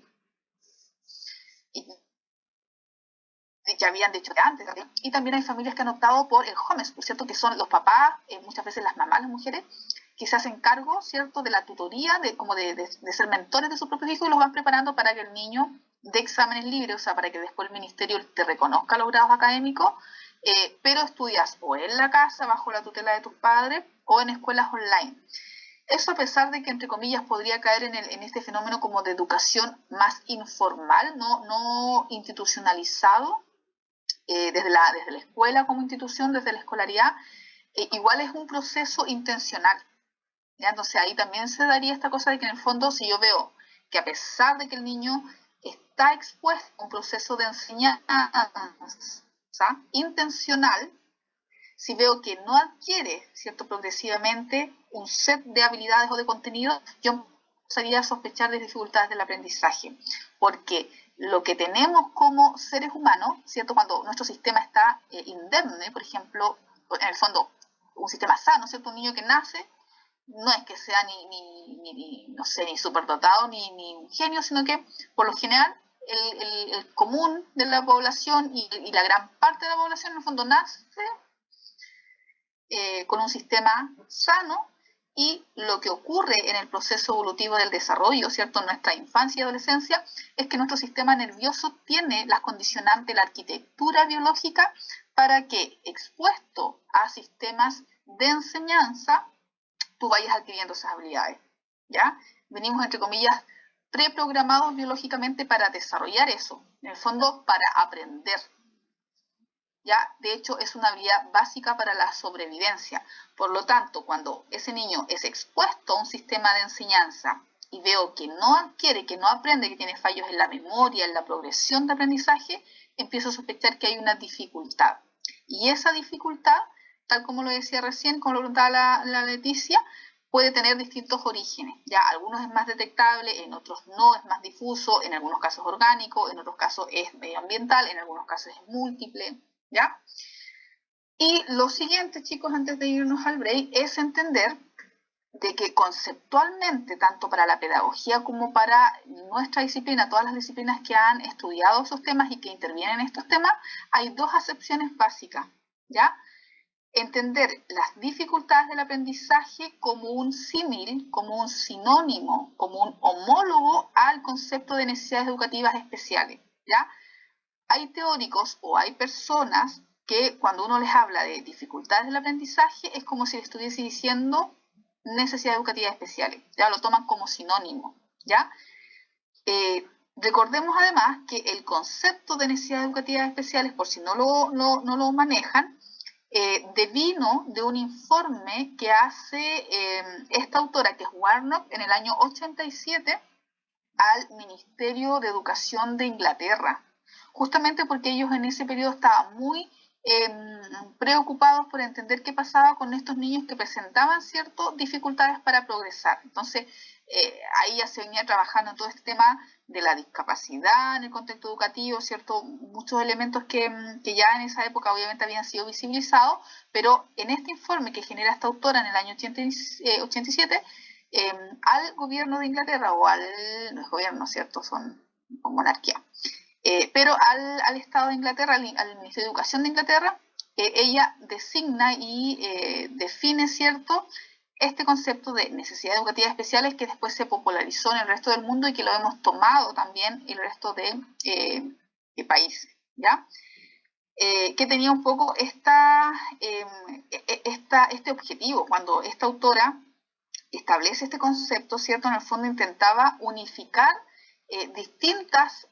que habían dicho de antes, ¿sí? Y también hay familias que han optado por el homeschool, ¿cierto? Que son los papás, muchas veces las mamás, las mujeres, que se hacen cargo, ¿cierto?, de la tutoría, de ser mentores de sus propios hijos, y los van preparando para que el niño dé exámenes libres, o sea, para que después el ministerio te reconozca los grados académicos, pero estudias o en la casa, bajo la tutela de tus padres, o en escuelas online. Eso, a pesar de que, entre comillas, podría caer en este fenómeno como de educación más informal, no institucionalizado, desde la escuela como institución, desde la escolaridad, igual es un proceso intencional, ¿ya? Entonces ahí también se daría esta cosa de que en el fondo, si yo veo que a pesar de que el niño está expuesto a un proceso de enseñanza intencional, si veo que no adquiere, ¿cierto?, progresivamente un set de habilidades o de contenido, yo empezaría a sospechar de dificultades del aprendizaje, porque lo que tenemos como seres humanos, ¿cierto?, cuando nuestro sistema está indemne, por ejemplo, en el fondo, un sistema sano, ¿cierto?, un niño que nace, no es que sea ni superdotado ni un genio, sino que, por lo general, el común de la población y la gran parte de la población, en el fondo, nace con un sistema sano, y lo que ocurre en el proceso evolutivo del desarrollo, ¿cierto?, en nuestra infancia y adolescencia, es que nuestro sistema nervioso tiene las condicionantes, la arquitectura biológica, para que, expuesto a sistemas de enseñanza, tú vayas adquiriendo esas habilidades, ¿ya? Venimos, entre comillas, preprogramados biológicamente para desarrollar eso, en el fondo para aprender, ¿ya? De hecho, es una habilidad básica para la sobrevivencia. Por lo tanto, cuando ese niño es expuesto a un sistema de enseñanza y veo que no adquiere, que no aprende, que tiene fallos en la memoria, en la progresión de aprendizaje, empiezo a sospechar que hay una dificultad. Y esa dificultad, tal como lo decía recién, como lo preguntaba la Leticia, puede tener distintos orígenes. Ya, algunos es más detectable, en otros no, es más difuso, en algunos casos orgánico, en otros casos es medioambiental, en algunos casos es múltiple, ¿ya? Y lo siguiente, chicos, antes de irnos al break, es entender de que conceptualmente, tanto para la pedagogía como para nuestra disciplina, todas las disciplinas que han estudiado esos temas y que intervienen en estos temas, hay dos acepciones básicas, ¿ya? Entender las dificultades del aprendizaje como un símil, como un sinónimo, como un homólogo al concepto de necesidades educativas especiales, ¿ya? Hay teóricos o hay personas que cuando uno les habla de dificultades del aprendizaje es como si le estuviese diciendo necesidades educativas especiales, ya lo toman como sinónimo, ¿ya? Recordemos además que el concepto de necesidades educativas especiales, por si no lo manejan, devino de un informe que hace esta autora, que es Warnock, en el año 87 al Ministerio de Educación de Inglaterra, justamente porque ellos en ese periodo estaban muy preocupados por entender qué pasaba con estos niños que presentaban ciertas dificultades para progresar. Entonces, ahí ya se venía trabajando en todo este tema de la discapacidad en el contexto educativo, ¿cierto? Muchos elementos que ya en esa época obviamente habían sido visibilizados, pero en este informe que genera esta autora en el año 87, al gobierno de Inglaterra, o al, no es gobierno, ¿cierto? Son monarquía. Pero al Estado de Inglaterra, al Ministerio de Educación de Inglaterra, ella designa y define, ¿cierto?, este concepto de necesidades educativas especiales que después se popularizó en el resto del mundo y que lo hemos tomado también el resto de países, ¿ya? Que tenía un poco este objetivo. Cuando esta autora establece este concepto, ¿cierto?, en el fondo intentaba unificar distintas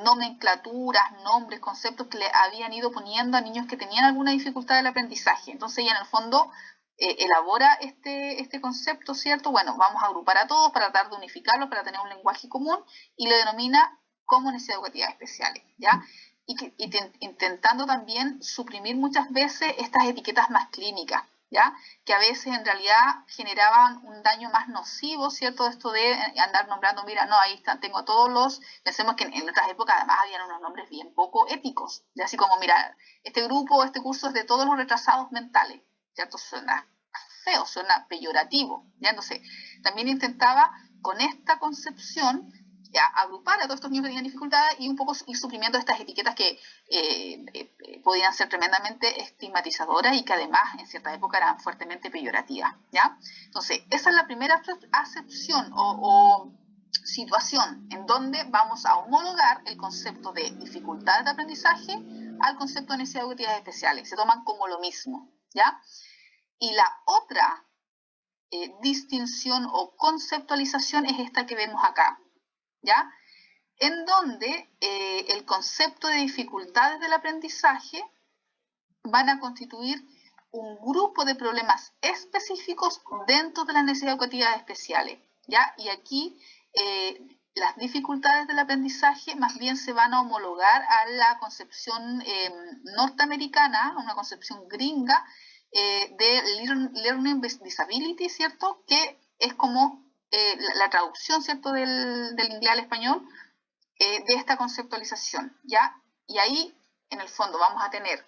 nomenclaturas, nombres, conceptos que le habían ido poniendo a niños que tenían alguna dificultad del aprendizaje. Entonces ella en el fondo elabora este concepto, ¿cierto? Bueno, vamos a agrupar a todos para tratar de unificarlos, para tener un lenguaje común, y le denomina como necesidades educativas especiales, ¿ya? Intentando también suprimir muchas veces estas etiquetas más clínicas, ¿ya? Que a veces en realidad generaban un daño más nocivo, ¿cierto? Esto de andar nombrando, mira, no, ahí están, tengo todos los, pensemos que en otras épocas además habían unos nombres bien poco éticos, ¿ya? Así como, mira, este grupo, este curso es de todos los retrasados mentales, ¿cierto? Suena feo, suena peyorativo, ¿ya? Entonces, también intentaba con esta concepción ya, agrupar a todos estos niños que tenían dificultades y un poco ir suprimiendo estas etiquetas que podían ser tremendamente estigmatizadoras y que además en cierta época eran fuertemente peyorativas, ¿ya? Entonces, esa es la primera acepción o situación en donde vamos a homologar el concepto de dificultades de aprendizaje al concepto de necesidades educativas especiales. Se toman como lo mismo, ¿ya? Y la otra distinción o conceptualización es esta que vemos acá, ¿ya? En donde el concepto de dificultades del aprendizaje van a constituir un grupo de problemas específicos dentro de las necesidades educativas especiales, ¿ya? Y aquí las dificultades del aprendizaje más bien se van a homologar a la concepción norteamericana, una concepción gringa de Learning Disability, ¿cierto? Que es como la traducción, ¿cierto?, del inglés al español de esta conceptualización, ¿ya? Y ahí, en el fondo, vamos a tener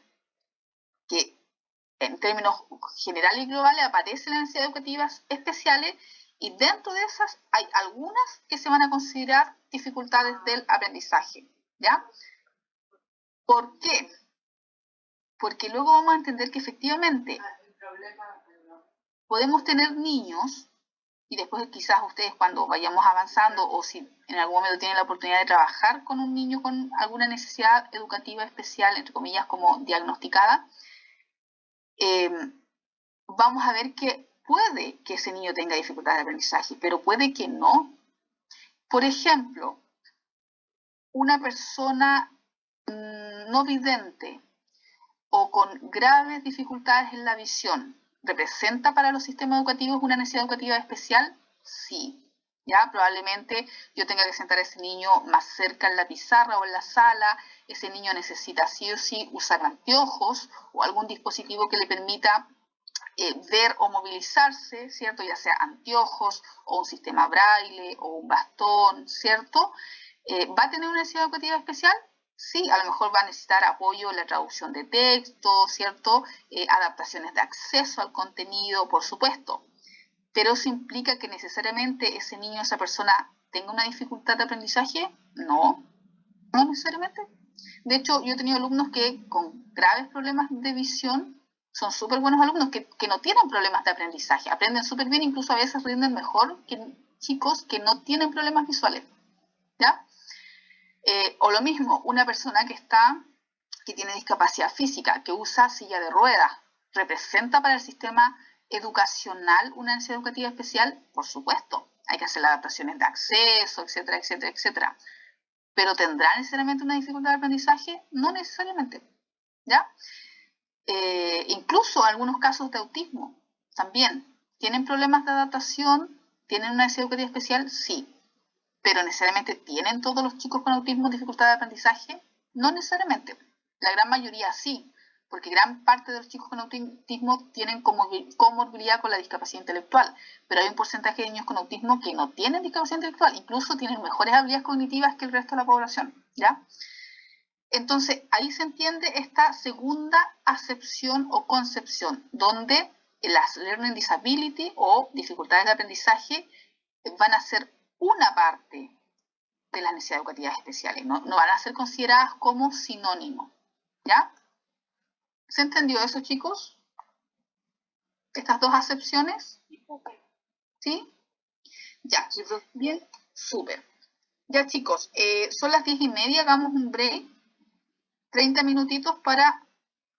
que, en términos generales y globales, aparecen las necesidades educativas especiales y dentro de esas hay algunas que se van a considerar dificultades del aprendizaje, ¿ya? ¿Por qué? Porque luego vamos a entender que efectivamente podemos tener niños, y después quizás ustedes cuando vayamos avanzando o si en algún momento tienen la oportunidad de trabajar con un niño con alguna necesidad educativa especial, entre comillas, como diagnosticada, vamos a ver que puede que ese niño tenga dificultades de aprendizaje, pero puede que no. Por ejemplo, una persona no vidente o con graves dificultades en la visión, ¿representa para los sistemas educativos una necesidad educativa especial? Sí. ¿Ya? Probablemente yo tenga que sentar a ese niño más cerca en la pizarra o en la sala, ese niño necesita sí o sí usar anteojos o algún dispositivo que le permita ver o movilizarse, ¿cierto? Ya sea anteojos o un sistema braille o un bastón, ¿cierto? ¿Va a tener una necesidad educativa especial? Sí, a lo mejor va a necesitar apoyo en la traducción de texto, ¿cierto? Adaptaciones de acceso al contenido, por supuesto. Pero eso implica que necesariamente ese niño, esa persona, tenga una dificultad de aprendizaje. No, no necesariamente. De hecho, yo he tenido alumnos que con graves problemas de visión son súper buenos alumnos, que no tienen problemas de aprendizaje, aprenden súper bien, incluso a veces rinden mejor que chicos que no tienen problemas visuales, ¿ya? O lo mismo, una persona que tiene discapacidad física, que usa silla de ruedas, ¿representa para el sistema educacional una necesidad educativa especial? Por supuesto, hay que hacer las adaptaciones de acceso, etcétera, etcétera, etcétera. ¿Pero tendrá necesariamente una dificultad de aprendizaje? No necesariamente, ¿ya? Incluso algunos casos de autismo también. ¿Tienen problemas de adaptación? ¿Tienen una necesidad educativa especial? Sí. ¿Pero necesariamente tienen todos los chicos con autismo dificultad de aprendizaje? No necesariamente. La gran mayoría sí, porque gran parte de los chicos con autismo tienen comorbilidad con la discapacidad intelectual, pero hay un porcentaje de niños con autismo que no tienen discapacidad intelectual, incluso tienen mejores habilidades cognitivas que el resto de la población, ¿ya? Entonces, ahí se entiende esta segunda acepción o concepción, donde las learning disability o dificultades de aprendizaje van a ser una parte de las necesidades educativas especiales, no van a ser consideradas como sinónimo, ¿ya? ¿Se entendió eso, chicos? Estas dos acepciones, ¿sí? Ya, bien, súper. Ya, chicos, son las 10:30, hagamos un break, 30 minutitos para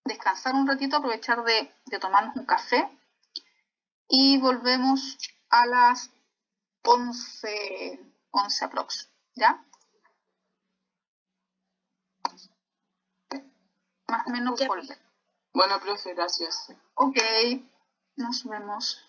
descansar un ratito, aprovechar de tomarnos un café y volvemos a las 11 aprox, ¿ya? Más o menos volver. Bueno, profe, gracias. Ok, nos vemos.